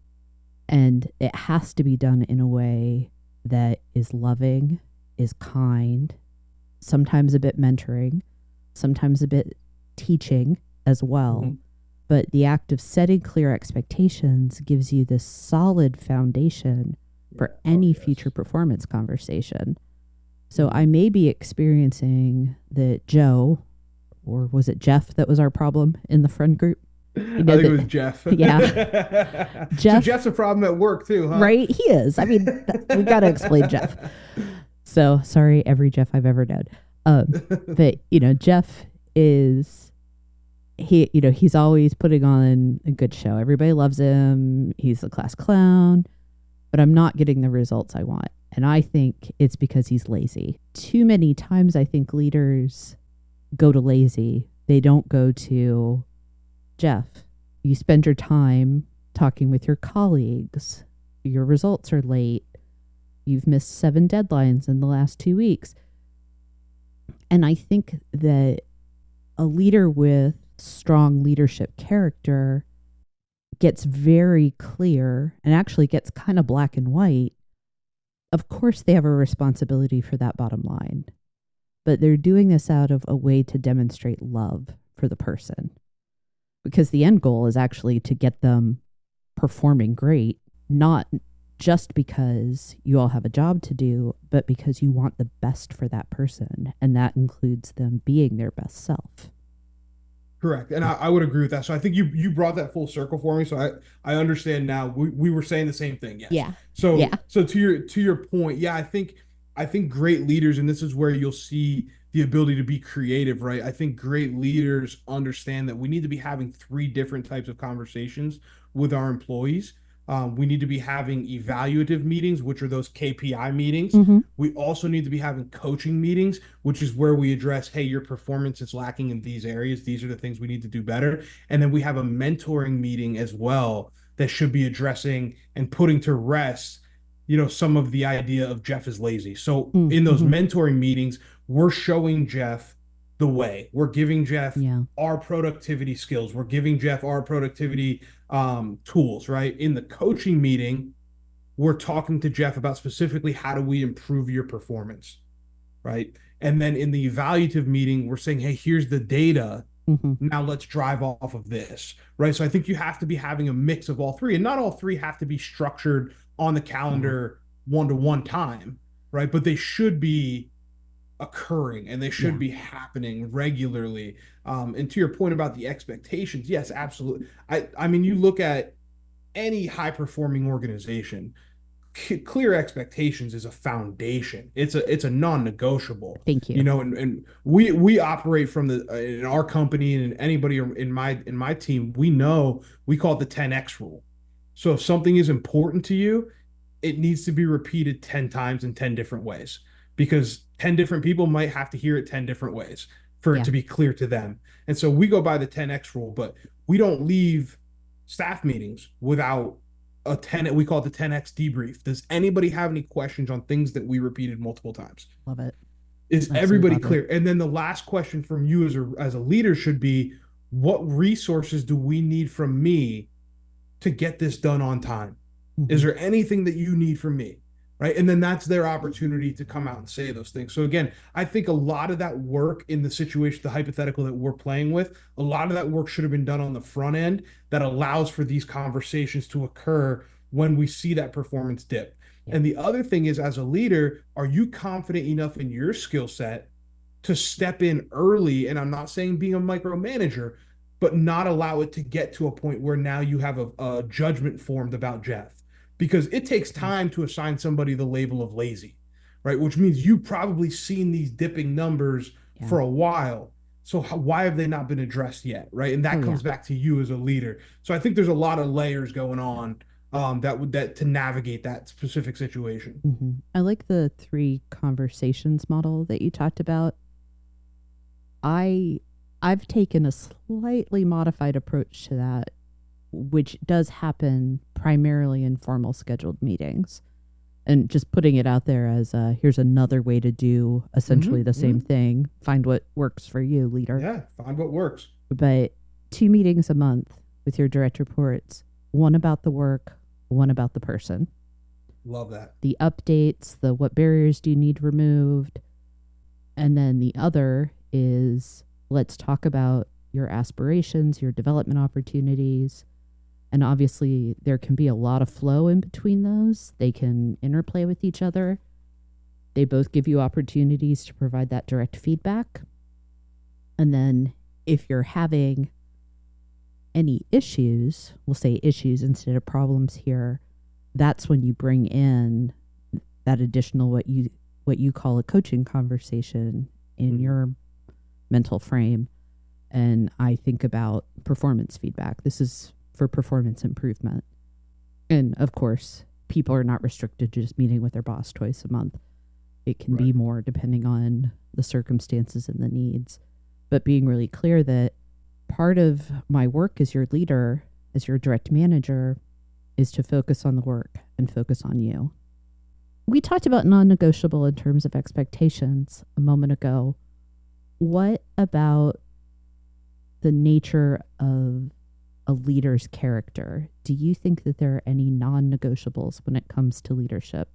And it has to be done in a way that is loving, is kind, sometimes a bit mentoring, sometimes a bit teaching as well. Mm-hmm. But the act of setting clear expectations gives you this solid foundation for any future performance conversation. So I may be experiencing that Joe, or was it Jeff that was our problem in the friend group? I think it was Jeff. Yeah. So Jeff's a problem at work too, huh? Right? He is. I mean, we got to explain Jeff. So sorry, every Jeff I've ever known. But, Jeff is, he's always putting on a good show. Everybody loves him. He's the class clown, but I'm not getting the results I want. And I think it's because he's lazy. Too many times I think leaders go to lazy. They don't go to Jeff. You spend your time talking with your colleagues. Your results are late. You've missed 7 deadlines in the last 2 weeks. And I think that a leader with strong leadership character gets very clear and actually gets kind of black and white. Of course, they have a responsibility for that bottom line, but they're doing this out of a way to demonstrate love for the person, because the end goal is actually to get them performing great, not just because you all have a job to do, but because you want the best for that person. And that includes them being their best self. Correct. And I would agree with that. So I think you brought that full circle for me. So I understand now. We were saying the same thing. Yes. Yeah. So to your point, yeah, I think great leaders, and this is where you'll see the ability to be creative, right? I think great leaders understand that we need to be having three different types of conversations with our employees. We need to be having evaluative meetings, which are those KPI meetings. Mm-hmm. We also need to be having coaching meetings, which is where we address, hey, your performance is lacking in these areas. These are the things we need to do better. And then we have a mentoring meeting as well that should be addressing and putting to rest, some of the idea of Jeff is lazy. So in those Mm-hmm. mentoring meetings, we're showing Jeff the way. We're giving Jeff Yeah. our productivity skills. We're giving Jeff our productivity tools, right? In the coaching meeting, we're talking to Jeff about specifically how do we improve your performance, right? And then in the evaluative meeting, we're saying, hey, here's the data. Mm-hmm. Now let's drive off of this, right? So I think you have to be having a mix of all three, and not all three have to be structured on the calendar one-to-one time, right? But they should be occurring and they should be happening regularly. And to your point about the expectations, yes, absolutely. I mean, you look at any high performing organization, clear expectations is a foundation. It's a non-negotiable. Thank you. And we operate from the in our company, and anybody in my team, we call it the 10x rule. So if something is important to you, it needs to be repeated 10 times in 10 different ways, because 10 different people might have to hear it 10 different ways for it to be clear to them. And so we go by the 10x rule, but we don't leave staff meetings without we call it the 10x debrief. Does anybody have any questions on things that we repeated multiple times? Love it. Is everybody clear? And then the last question from you as a leader should be, what resources do we need from me to get this done on time? Mm-hmm. Is there anything that you need from me? Right. And then that's their opportunity to come out and say those things. So again, I think a lot of that work in the situation, the hypothetical that we're playing with, a lot of that work should have been done on the front end that allows for these conversations to occur when we see that performance dip. Yeah. And the other thing is, as a leader, are you confident enough in your skill set to step in early? And I'm not saying being a micromanager, but not allow it to get to a point where now you have a judgment formed about Jeff. Because it takes time to assign somebody the label of lazy, right? Which means you've probably seen these dipping numbers for a while. So why have they not been addressed yet, right? And that comes back to you as a leader. So I think there's a lot of layers going on that to navigate that specific situation. Mm-hmm. I like the 3 conversations model that you talked about. I've taken a slightly modified approach to that, which does happen primarily in formal scheduled meetings, and just putting it out there as here's another way to do essentially the same thing. Find what works for you, leader. Yeah, find what works. But 2 meetings a month with your direct reports, one about the work, one about the person. Love that. The updates, the what barriers do you need removed, and then the other is let's talk about your aspirations, your development opportunities. And obviously, there can be a lot of flow in between those. They can interplay with each other. They both give you opportunities to provide that direct feedback. And then if you're having any issues, we'll say issues instead of problems here, that's when you bring in that additional what you call a coaching conversation in your mental frame. And I think about performance feedback. This is for performance improvement. And of course, people are not restricted to just meeting with their boss twice a month. It can be more depending on the circumstances and the needs. But being really clear that part of my work as your leader, as your direct manager, is to focus on the work and focus on you. We talked about non-negotiable in terms of expectations a moment ago. What about the nature of a leader's character? Do you think that there are any non-negotiables when it comes to leadership?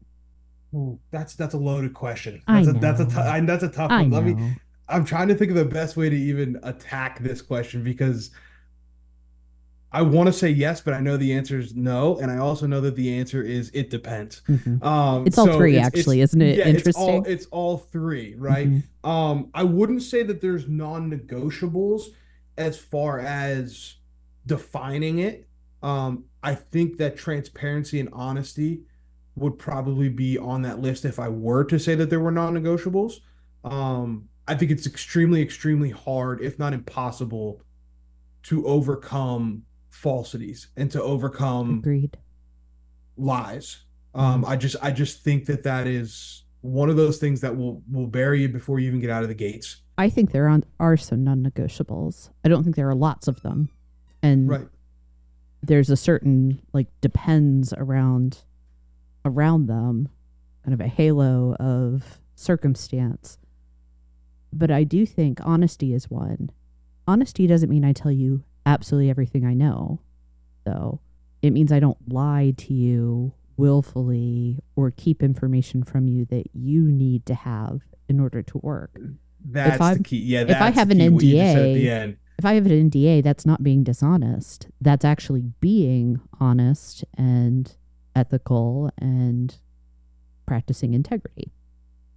Ooh, that's a loaded question. That's a tough one. I'm trying to think of the best way to even attack this question, because I want to say yes, but I know the answer is no, and I also know that the answer is it depends. Mm-hmm. It's all three, actually, isn't it? Interesting. It's all 3, right? Mm-hmm. I wouldn't say that there's non-negotiables as far as defining it. I think that transparency and honesty would probably be on that list if I were to say that there were non-negotiables. I think it's extremely, extremely hard, if not impossible, to overcome falsities and to overcome Agreed. lies. Yeah. I just think that that is one of those things that will bury you before you even get out of the gates. I think are some non-negotiables. I don't think there are lots of them. And Right. there's a certain like depends around them, kind of a halo of circumstance. But I do think honesty is one. Honesty doesn't mean I tell you absolutely everything I know, though. It means I don't lie to you willfully or keep information from you that you need to have in order to work. If That's the I'm key. Yeah, if I that's the have an key. What you just said at the NDA, end. if I have an NDA, that's not being dishonest. That's actually being honest and ethical and practicing integrity.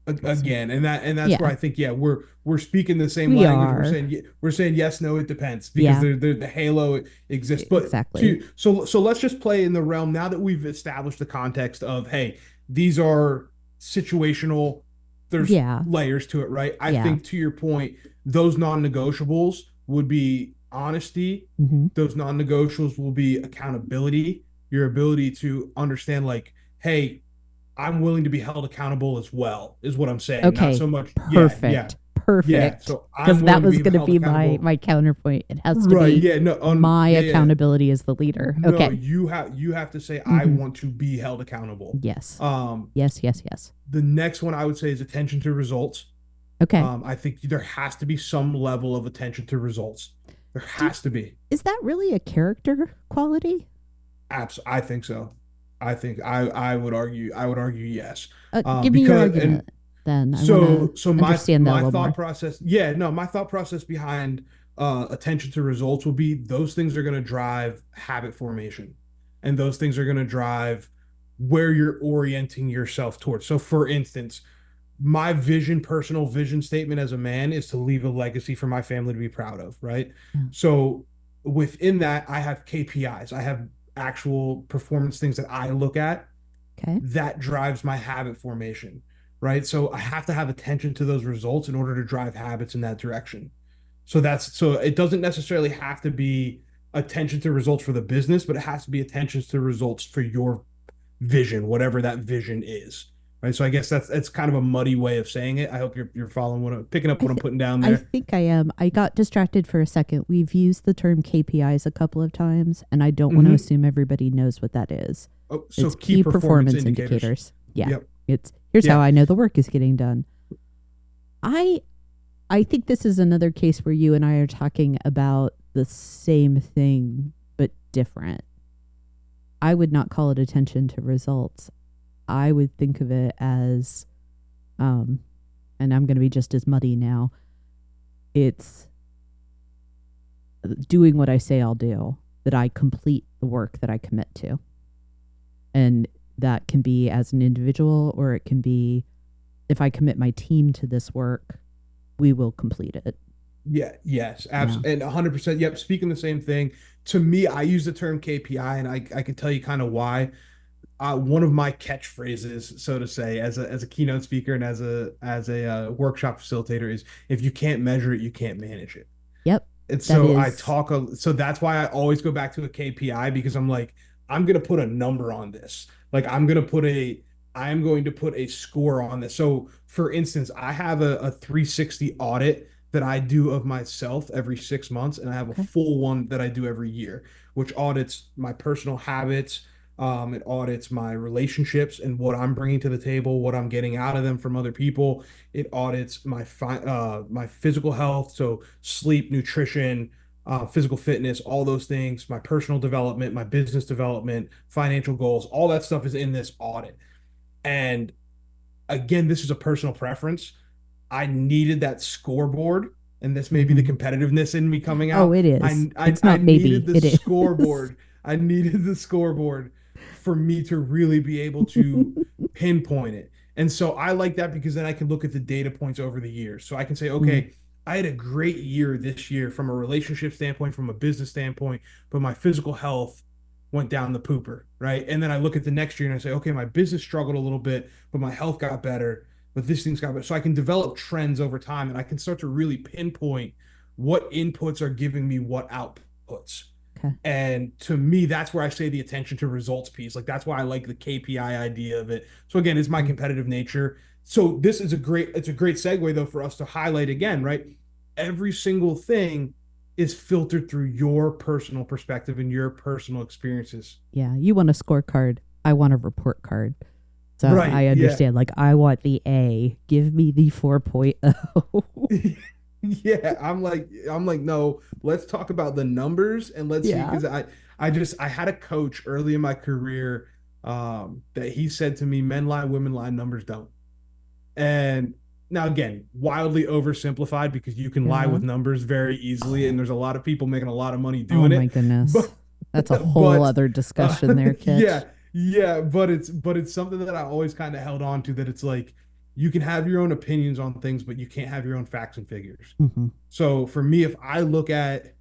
So, Again, and that's where yeah, I think, yeah, we're speaking the same we language. are. We're saying yes, no, it depends, because Yeah, the halo exists. But exactly. so let's just play in the realm now that we've established the context of, hey, these are situational. There's Yeah, layers to it, right? I yeah. think, to your point, those non-negotiables would be honesty. Hmm. Those non-negotiables will be accountability, your ability to understand, like, hey, I'm willing to be held accountable as well, is what I'm saying. Not Okay, so much, yeah, yeah, perfect, yeah. perfect. So I'm Because that willing to was be going to held be my accountable. my counterpoint. It has to Right. be Yeah. No. my Yeah. Yeah. accountability as the leader. No. Okay. You have to say, I Hmm. want to be held accountable. Yes. Um. Yes. Yes. Yes. The next one I would say is attention to results. Okay. I think there has to be some level of attention to results. There Do, has to be. is that really a character quality? I think so. I would argue. I would argue yes. Give me your Because and argument then. I want to so my understand that a my little thought more. process, yeah, no, my thought process behind attention to results will be, those things are going to drive habit formation, and those things are going to drive where you're orienting yourself towards. So for instance, my personal vision statement as a man is to leave a legacy for my family to be proud of, right? Yeah. So within that, I have KPIs. I have actual performance things that I look at Okay. that drives my habit formation, right? So I have to have attention to those results in order to drive habits in that direction. So it doesn't necessarily have to be attention to results for the business, but it has to be attention to results for your vision, whatever that vision is. Right. So I guess that's kind of a muddy way of saying it. I hope you're following what I'm picking up I what I'm th- putting down I there. think I am. I got distracted for a second. We've used the term KPIs a couple of times, and I don't want to Hmm. assume everybody knows what that is. Oh, so It's key key performance performance indicators. indicators. Yeah. Yep. It's here's how Yeah. I know the work is getting done. I I think this is another case where you and I are talking about the same thing but different. I would not call it attention to results. I would think of it as um and I'm going to be just as muddy now. It's doing what I say I'll do, that I complete the work that I commit to. And that can be as an individual, or it can be if I commit my team to this work, we will complete it. Yeah, yes, Yeah. absolutely. And 100%. Yep. Speaking the same thing. To me, I use the term KPI, and I can tell you kind of why. One of my catchphrases, so to say, as a keynote speaker and as a workshop facilitator, is, if you can't measure it, you can't manage it. Yep. And That so is so that's why I always go back to a KPI, because I'm like, I'm gonna put a number on this. Like, I'm going to put a score on this. So for instance, I have a 360 audit that I do of myself every 6 months, and I have a okay. full one that I do every year, which audits my personal habits. It audits my relationships and what I'm bringing to the table, what I'm getting out of them from other people. It audits my physical health, so sleep, nutrition, physical fitness, all those things, my personal development, my business development, financial goals, all that stuff is in this audit. And again, this is a personal preference. I needed that scoreboard, and this may be the Hmm. competitiveness in me coming Oh, out. it is. It's I not needed maybe. the It is. scoreboard. I needed the scoreboard for me to really be able to pinpoint it. And so I like that, because then I can look at the data points over the years. So I can say, Mm. okay, I had a great year this year from a relationship standpoint, from a business standpoint, but my physical health went down the pooper, right? And then I look at the next year and I say, okay, my business struggled a little bit, but my health got better. but this thing's got better. So I can develop trends over time, and I can start to really pinpoint what inputs are giving me what outputs. Okay. And to me, that's where I say the attention to results piece. Like that's why I like the KPI idea of it. So again, it's my competitive nature. So this is it's a great segue though for us to highlight again, right? Every single thing is filtered through your personal perspective and your personal experiences. Yeah. You want a scorecard. I want a report card. So Right. I Yeah. understand. Like, I want the A. Give me the 4.0. Yeah, I'm like, no, let's talk about the numbers and let's see, Yeah. because I had a coach early in my career that he said to me, men lie, women lie, numbers don't. And now again, wildly oversimplified because you can lie Yeah. with numbers very easily, and there's a lot of people making a lot of money Oh doing my it. But goodness. That's a whole but other discussion there, yeah, Kitch. yeah, but it's something that I always kind of held on to, that it's like you can have your own opinions on things, but you can't have your own facts and figures. Hmm. So for me, if I look at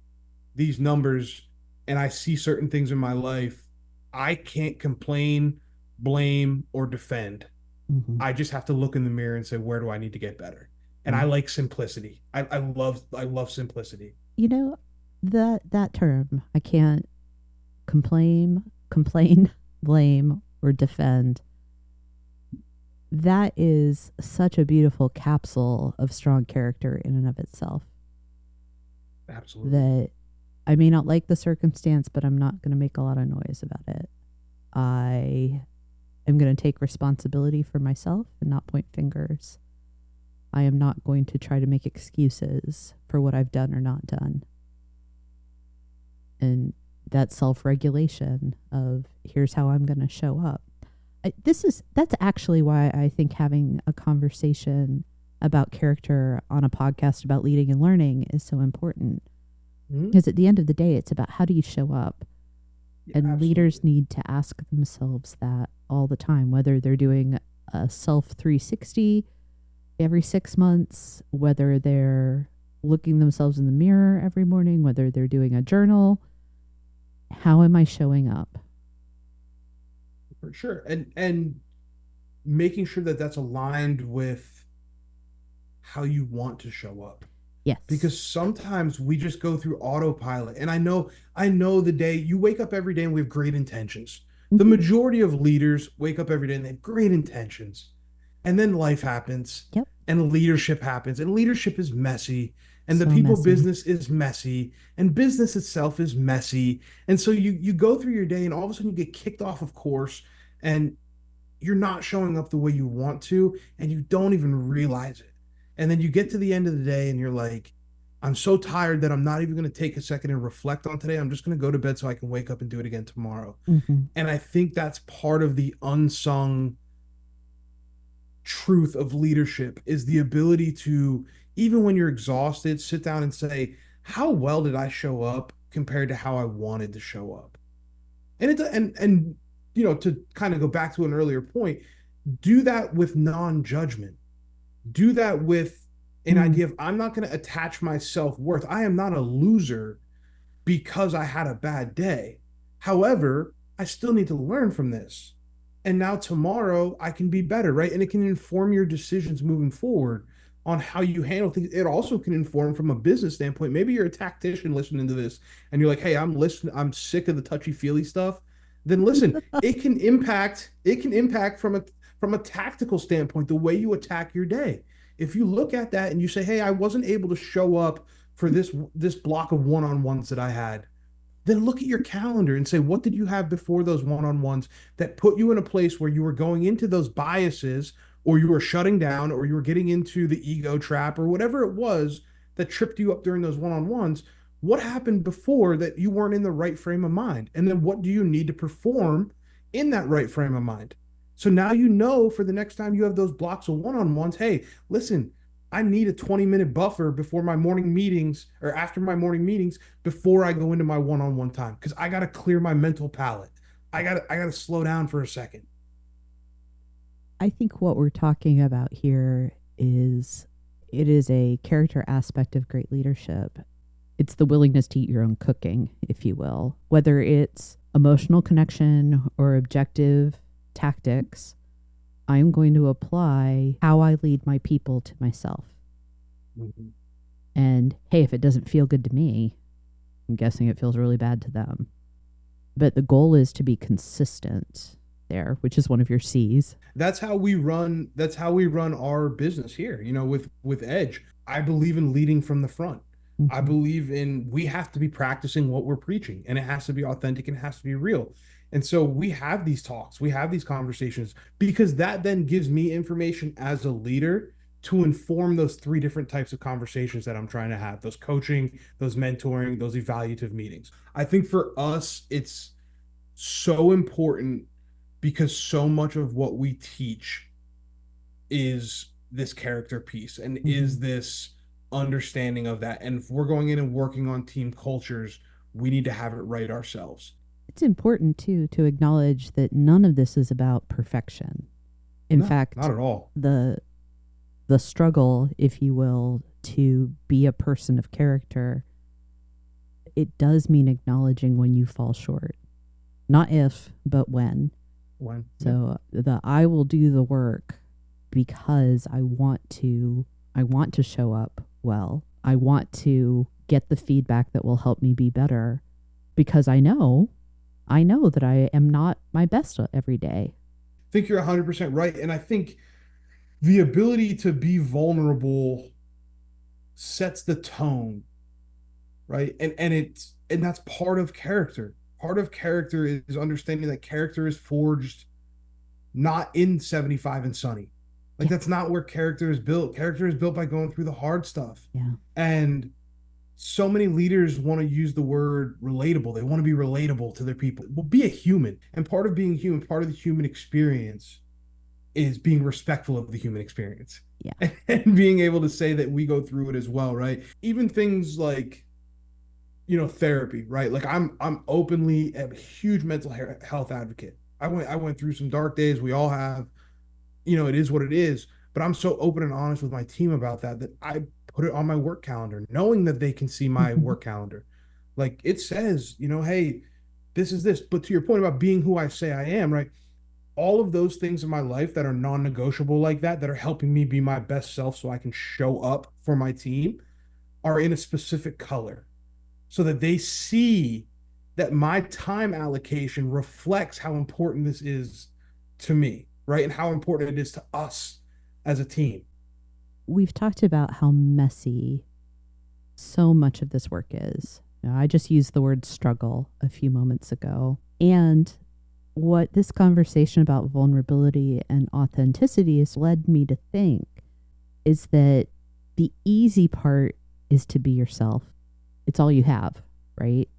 these numbers and I see certain things in my life, I can't complain, blame, or defend. Hmm. I just have to look in the mirror and say, where do I need to get better? And I Yeah. like simplicity. I love simplicity. You know, that term, I can't complain, blame, or defend. That is such a beautiful capsule of strong character in and of itself. Absolutely. That I may not like the circumstance, but I'm not going to make a lot of noise about it. I am going to take responsibility for myself and not point fingers. I am not going to try to make excuses for what I've done or not done. And that self-regulation of here's how I'm going to show up. That's actually why I think having a conversation about character on a podcast about leading and learning is so important. Mhm. Because at the end of the day, it's about how do you show up? Yeah, And absolutely. leaders need to ask themselves that all the time, whether they're doing a self 360 every 6 months, whether they're looking themselves in the mirror every morning, whether they're doing a journal. How am I showing up? For sure. And making sure that that's aligned with how you want to show up. Yes. Because sometimes we just go through autopilot. And I know the day you wake up every day and we have great intentions. The Mhm. majority of leaders wake up every day and they have great intentions. And then life happens Yep. and leadership happens. And leadership is messy. And the So people messy. business is messy. And business itself is messy. And so you go through your day and all of a sudden you get kicked off of course and you're not showing up the way you want to, and you don't even realize it. And then you get to the end of the day and you're like, I'm so tired that I'm not even going to take a second and reflect on today. I'm just going to go to bed so I can wake up and do it again tomorrow. Hmm. And I think that's part of the unsung truth of leadership is the ability to, even when you're exhausted, sit down and say, how well did I show up compared to how I wanted to show up? And to kind of go back to an earlier point, do that with non-judgment. Do that with an Mm. idea of I'm not going to attach my self-worth. I am not a loser because I had a bad day. However, I still need to learn from this. And now tomorrow I can be better, right? And it can inform your decisions moving forward on how you handle things. It also can inform from a business standpoint. Maybe you're a tactician listening to this and you're like, hey, I'm listening, I'm sick of the touchy-feely stuff. Then listen, it can impact from a tactical standpoint, the way you attack your day. If you look at that and you say, hey, I wasn't able to show up for this block of one-on-ones that I had, then look at your calendar and say, what did you have before those one-on-ones that put you in a place where you were going into those biases, or you were shutting down, or you were getting into the ego trap, or whatever it was that tripped you up during those one-on-ones? What happened before that you weren't in the right frame of mind? And then what do you need to perform in that right frame of mind? So now you know for the next time you have those blocks of one-on-ones, hey, listen, I need a 20-minute buffer before my morning meetings or after my morning meetings before I go into my one-on-one time, because I got to clear my mental palette. I got to slow down for a second. I think what we're talking about here is it is a character aspect of great leadership. It's the willingness to eat your own cooking, if you will, whether it's emotional connection or objective tactics. I'm going to apply how I lead my people to myself. Mm-hmm. And hey, if it doesn't feel good to me, I'm guessing it feels really bad to them. But the goal is to be consistent there, which is one of your C's. That's how we run. That's how we run our business here. With Edge, I believe in leading from the front. I Mm-hmm. believe in we have to be practicing what we're preaching, and it has to be authentic and it has to be real. And so we have these talks, we have these conversations because that then gives me information as a leader to inform those three different types of conversations that I'm trying to have, those coaching, those mentoring, those evaluative meetings. I think for us, it's so important because so much of what we teach is this character piece and Mm-hmm. is this understanding of that. And if we're going in and working on team cultures, we need to have it right ourselves. It's important too to acknowledge that none of this is about perfection. In No, not fact, at all. the the struggle, if you will, to be a person of character, it does mean acknowledging when you fall short. Not if, but when. When, yeah. So the I will do the work because I want to show up well. I want to get the feedback that will help me be better because I know that I am not my best every day. I think you're 100% right. And I think the ability to be vulnerable sets the tone, right? And that's part of character. Part of character is understanding that character is forged not in 75 and sunny. Like Yeah. that's not where character is built. Character is built by going through the hard stuff. Yeah. And so many leaders want to use the word relatable. They want to be relatable to their people. Well, be a human. And part of being human, part of the human experience is being respectful of the human experience. Yeah. And being able to say that we go through it as well, right? Even things like therapy, right? Like I'm openly a huge mental health advocate. I went through some dark days. We all have. It is what it is. But I'm so open and honest with my team about that I put it on my work calendar, knowing that they can see my Mm-hmm. work calendar. Like it says, hey, this is this. But to your point about being who I say I am, right? All of those things in my life that are non-negotiable like that are helping me be my best self so I can show up for my team are in a specific color so that they see that my time allocation reflects how important this is to me, right? And how important it is to us as a team. We've talked about how messy so much of this work is. I just used the word struggle a few moments ago. And what this conversation about vulnerability and authenticity has led me to think is that the easy part is to be yourself. It's all you have, right?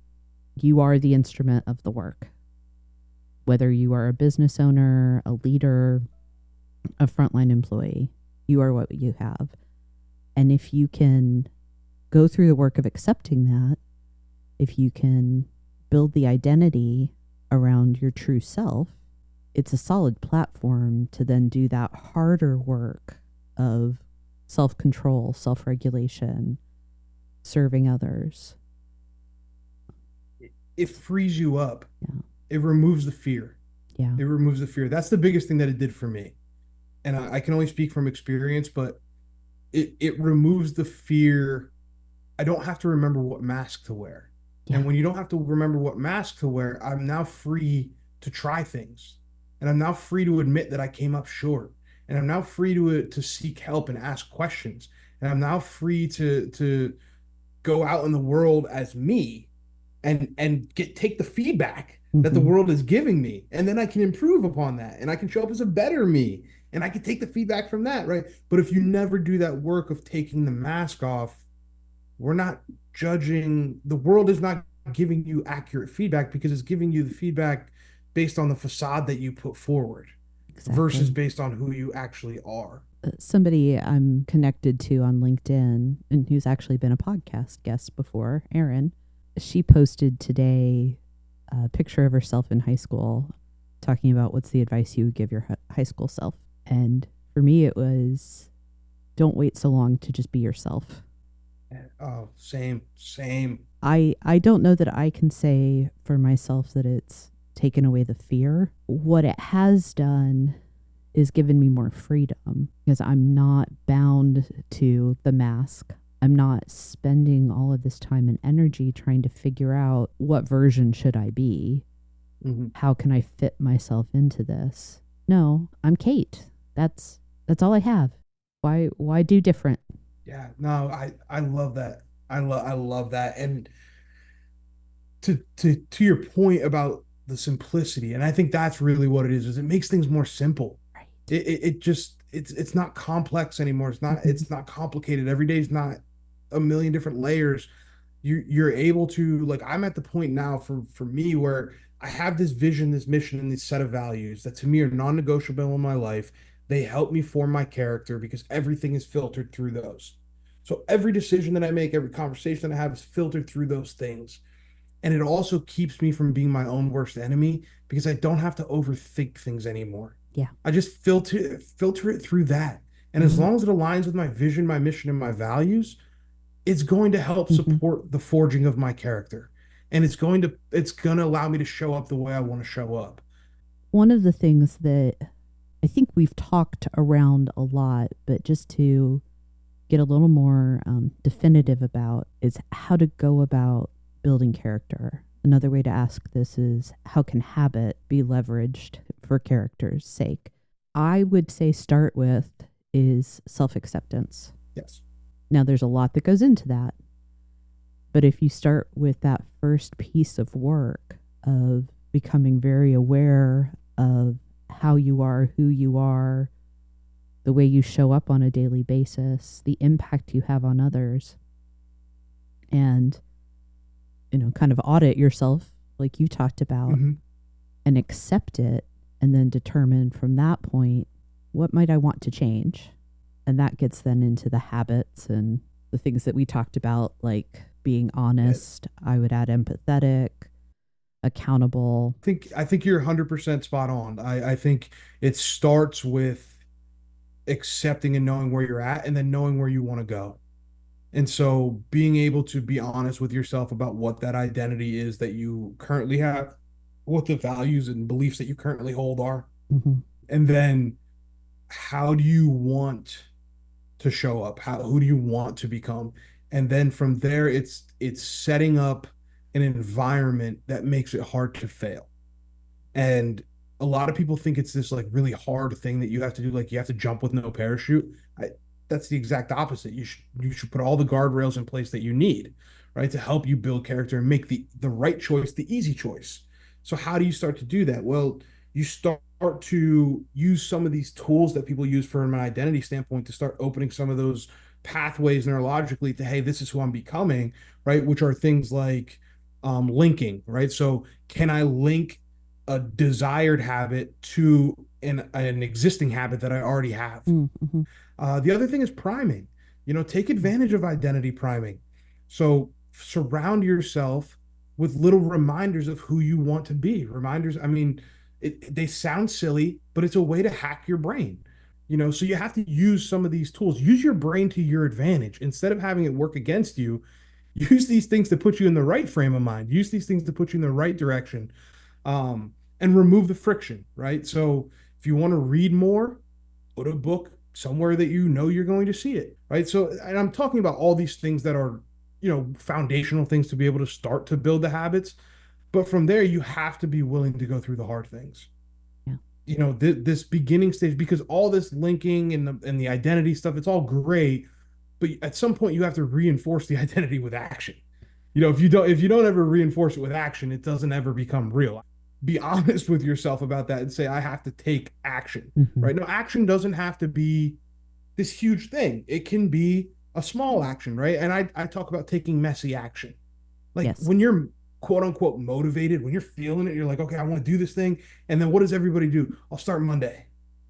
You are the instrument of the work. Whether you are a business owner, a leader, a frontline employee, you are what you have. And if you can go through the work of accepting that, if you can build the identity around your true self, it's a solid platform to then do that harder work of self-control, self-regulation, serving others. It frees you up. Yeah. It removes the fear. Yeah. It removes the fear. That's the biggest thing that it did for me. And I can only speak from experience, but it removes the fear. I don't have to remember what mask to wear. Yeah. And when you don't have to remember what mask to wear, I'm now free to try things. And I'm now free to admit that I came up short. And I'm now free to seek help and ask questions. And I'm now free to go out in the world as me and take the feedback that the Mm-hmm. world is giving me. And then I can improve upon that. And I can show up as a better me. And I can take the feedback from that, right? But if you never do that work of taking the mask off, we're not judging. The world is not giving you accurate feedback because it's giving you the feedback based on the facade that you put forward versus Exactly. based on who you actually are. Somebody I'm connected to on LinkedIn and who's actually been a podcast guest before, Erin, she posted today a picture of herself in high school talking about what's the advice you would give your high school self. And for me, it was don't wait so long to just be yourself. Oh, same. I don't know that I can say for myself that it's taken away the fear. What it has done is giving me more freedom because I'm not bound to the mask. I'm not spending all of this time and energy trying to figure out what version should I be. Mhm. How can I fit myself into this? No, I'm Kate. That's all I have. Why do different? Yeah, no, I love that. I love that. And to your point about the simplicity, and I think that's really what it is it makes things more simple. Right. It just it's not complex anymore. It's not Mhm. it's not complicated. Every day is not a million different layers. You're able to, like, I'm at the point now for me where I have this vision, this mission, and this set of values that to me are non-negotiable in my life. They help me form my character because everything is filtered through those. So every decision that I make, every conversation that I have is filtered through those things. And it also keeps me from being my own worst enemy because I don't have to overthink things anymore. Yeah. I just filter it through that. And as Mhm. long as it aligns with my vision, my mission, and my values, it's going to help Mhm. support the forging of my character. And it's going to allow me to show up the way I want to show up. One of the things that I think we've talked around a lot, but just to get a little more definitive about, is how to go about building character. Another way to ask this is how can habit be leveraged for character's sake? I would say start with is self acceptance. Yes. Now, there's a lot that goes into that. But if you start with that first piece of work of becoming very aware of how you are, who you are, the way you show up on a daily basis, the impact you have on others, and, kind of audit yourself, like you talked about, Mm-hmm. and accept it, and then determine from that point, what might I want to change? And that gets then into the habits and the things that we talked about, like being Yeah. honest. I would add empathetic, accountable. I think you're 100% spot on. I think it starts with accepting and knowing where you're at and then knowing where you want to go. And so being able to be honest with yourself about what that identity is that you currently have, what the values and beliefs that you currently hold are, Hmm. and then how do you want to show up? Who do you want to become? And then from there it's setting up an environment that makes it hard to fail. And a lot of people think it's this like really hard thing that you have to do, like you have to jump with no parachute. That's the exact opposite. You should put all the guardrails in place that you need, right, to help you build character and make the right choice the easy choice. So how do you start to do that? Well, you start to use some of these tools that people use from an identity standpoint to start opening some of those pathways neurologically to, hey, this is who I'm becoming, right? Which are things like linking, right? So can I link a desired habit to an existing habit that I already have? Mm-hmm. The other thing is priming. Take advantage of identity priming. So surround yourself with little reminders of who you want to be. Reminders, I mean, they sound silly, but it's a way to hack your brain. So you have to use some of these tools. Use your brain to your advantage instead of having it work against you. Use these things to put you in the right frame of mind. Use these things to put you in the right direction, and remove the friction, right? So if you want to read more, put a book somewhere that you know you're going to see it, right? So, and I'm talking about all these things that are, foundational things to be able to start to build the habits. But from there, you have to be willing to go through the hard things. Yeah. This beginning stage, because all this linking and the identity stuff, it's all great, but at some point you have to reinforce the identity with action. If you don't ever reinforce it with action, it doesn't ever become real. Be honest with yourself about that and say, I have to take action, Mm-hmm. right? No, action doesn't have to be this huge thing. It can be a small action, right? And I talk about taking messy action. Like Yes. when you're quote unquote motivated, when you're feeling it, you're like, okay, I want to do this thing. And then what does everybody do? I'll start Monday.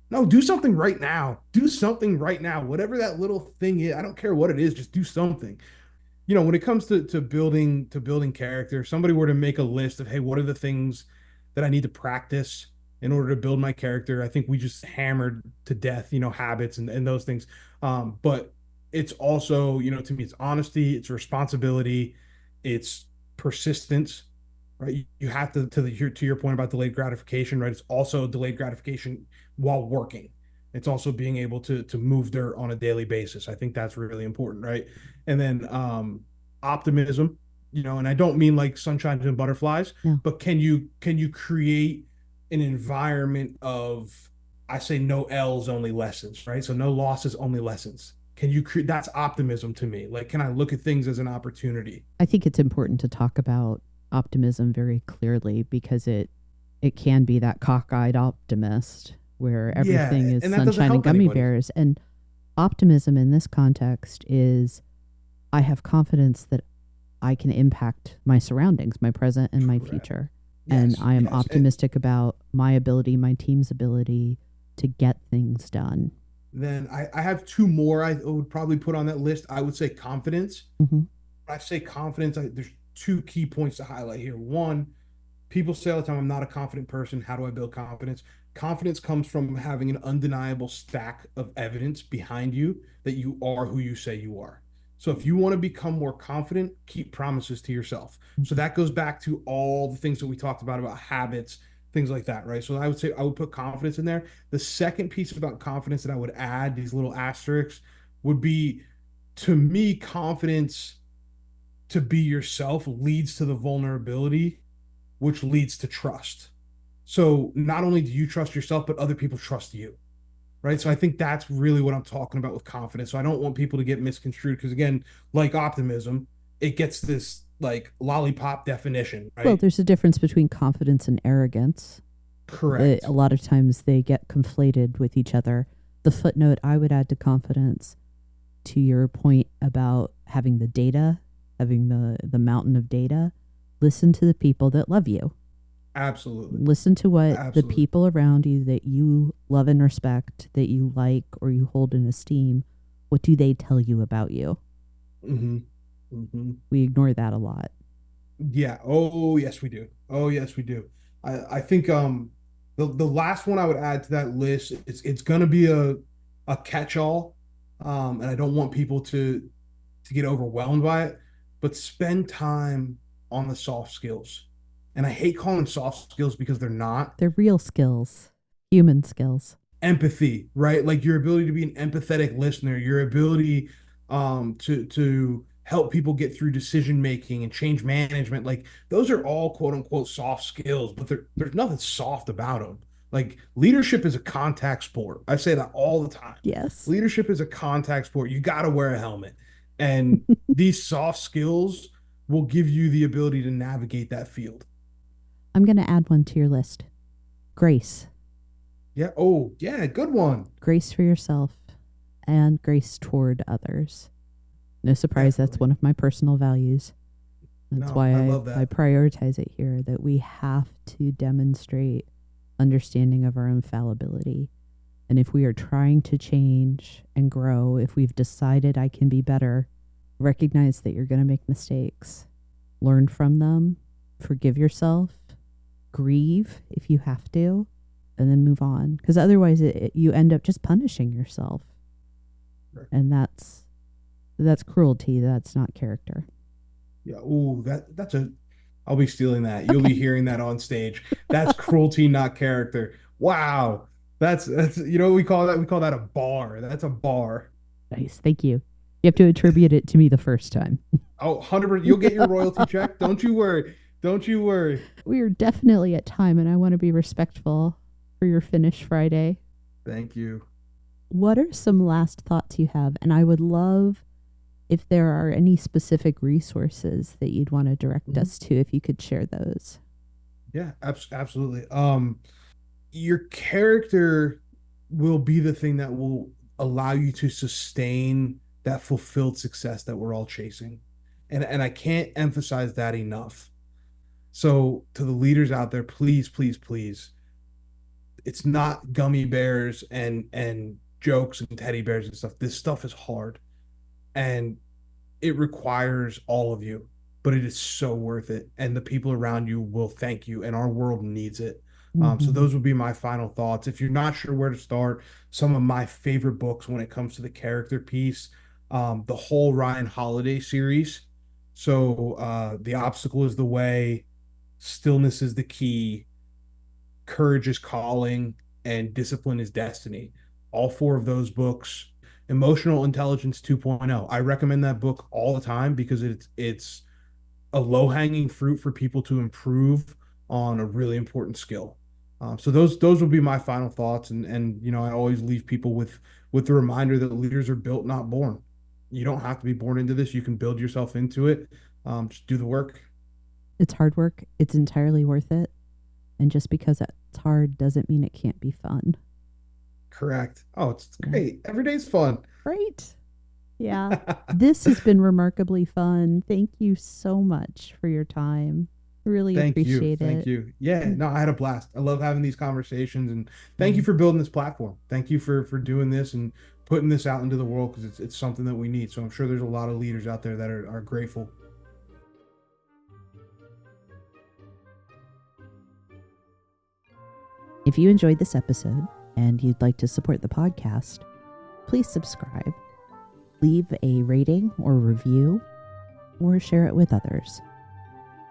No, do something right now. Do something right now. Whatever that little thing is, I don't care what it is, just do something. When it comes to building character, somebody were to make a list of, hey, what are the things that I need to practice in order to build my character? I think we just hammered to death, habits and those things. But it's also, to me, it's honesty, it's responsibility, it's persistence, right? You have to your point about delayed gratification, right? It's also delayed gratification while working. It's also being able to move dirt on a daily basis. I think that's really important, right? And then optimism, and I don't mean like sunshine and butterflies, No. but can you create an environment of, I say, no L's, only lessons, right? So no losses, only lessons. Can you create, that's optimism to me. Like, can I look at things as an opportunity? I think it's important to talk about optimism very clearly because it can be that cockeyed optimist where everything Yeah, is and that doesn't sunshine and help gummy anybody. bears. And optimism in this context is I have confidence that I can impact my surroundings, my present and my Correct. future. And Yes, I am yes. And optimistic about my ability, my team's ability to get things done. then I have two more I would probably put on that list. I would say confidence. Hmm. When I say confidence, there's two key points to highlight here. One, people say all the time, I'm not a confident person. How do I build confidence? Confidence comes from having an undeniable stack of evidence behind you that you are who you say you are. So if you want to become more confident, keep promises to yourself. So that goes back to all the things that we talked about habits, things like that, right? So I would say I would put confidence in there. The second piece about confidence that I would add, these little asterisks, would be, to me, confidence to be yourself leads to the vulnerability, which leads to trust. So not only do you trust yourself, but other people trust you, right? So I think that's really what I'm talking about with confidence. So I don't want people to get misconstrued because, again, like optimism, it gets this like lollipop definition, Well, right? there's a difference between confidence and arrogance. A Correct. lot of times they get conflated with each other. The footnote I would add to confidence, to your point about having the data, having the mountain of data, listen to the people that love you. Absolutely. Listen to what the Absolutely. people around you that you love and respect, that you like or you hold in esteem, what do they tell you about you? Hmm. Hmm. We ignore that a lot. Yeah. Oh, yes, we do. Oh, yes, we do. I think the last one I would add to that list, it's gonna be a catch-all. And I don't want people to get overwhelmed by it, but spend time on the soft skills. And I hate calling them soft skills because they're not. They're real skills, human skills. Empathy, right? Like your ability to be an empathetic listener, your ability to help people get through decision making and change management. Like those are all quote unquote soft skills, but there's nothing soft about them. Like leadership is a contact sport. I say that all the time. Yes. Leadership is a contact sport. You got to wear a helmet. And these soft skills will give you the ability to navigate that field. I'm going to add one to your list. Grace. Yeah. Oh, yeah. Good one. Grace for yourself and grace toward others. No surprise, that's Definitely. one of my personal values. That's No, why I love I that. prioritize it here that we have to demonstrate understanding of our own fallibility. And if we are trying to change and grow, if we've decided I can be better, recognize that you're going to make mistakes, learn from them, forgive yourself, grieve if you have to, and then move on. Because otherwise, you end up just punishing yourself, Right. and that's cruelty. That's not character. Yeah. Oh, that's a. I'll be stealing that. You'll be Okay, hearing that on stage. That's cruelty, not character. Wow. That's what we call that? We call that a bar. That's a bar. nice. Thank you. You have to attribute it to me the first time. Oh, 100%. You'll get your royalty check. Don't you worry. Don't you worry. We are definitely at time, and I want to be respectful for your finish Friday. Thank you. What are some last thoughts you have? And I would love if there are any specific resources that you'd want to direct Mhm. us to, if you could share those. Yeah, absolutely. Your character will be the thing that will allow you to sustain that fulfilled success that we're all chasing. And I can't emphasize that enough. So to the leaders out there, please, please, please, it's not gummy bears and jokes and teddy bears and stuff. This stuff is hard and it requires all of you, but it is so worth it. And the people around you will thank you, and our world needs it. So Mm-hmm. those would be my final thoughts. If you're not sure where to start, some of my favorite books when it comes to the character piece, the whole Ryan Holiday series. So The Obstacle is the Way, Stillness is the Key, Courage is Calling, and Discipline is Destiny. All four of those books, Emotional Intelligence 2.0. I recommend that book all the time because it's a low-hanging fruit for people to improve on a really important skill. So those will be my final thoughts, and I always leave people with the reminder that leaders are built, not born. You don't have to be born into this. You can build yourself into it. Just do the work. It's hard work. It's entirely worth it. And just because it's hard doesn't mean it can't be fun. Correct. Oh, it's great. Every day's fun. Right. Yeah. This has been remarkably fun. Thank you so much for your time. Really Thank you. appreciate it. Thank you. Yeah, no, I had a blast. I love having these conversations, and thank you for building this platform. Thank you for doing this and putting this out into the world, because it's something that we need. So I'm sure there's a lot of leaders out there that are grateful. If you enjoyed this episode and you'd like to support the podcast, please subscribe, leave a rating or review, or share it with others.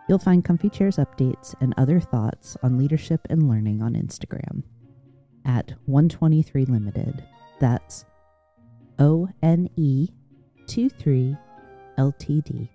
You'll find Comfy Chairs updates and other thoughts on leadership and learning on Instagram at 123 Limited. That's ONE23 LTD.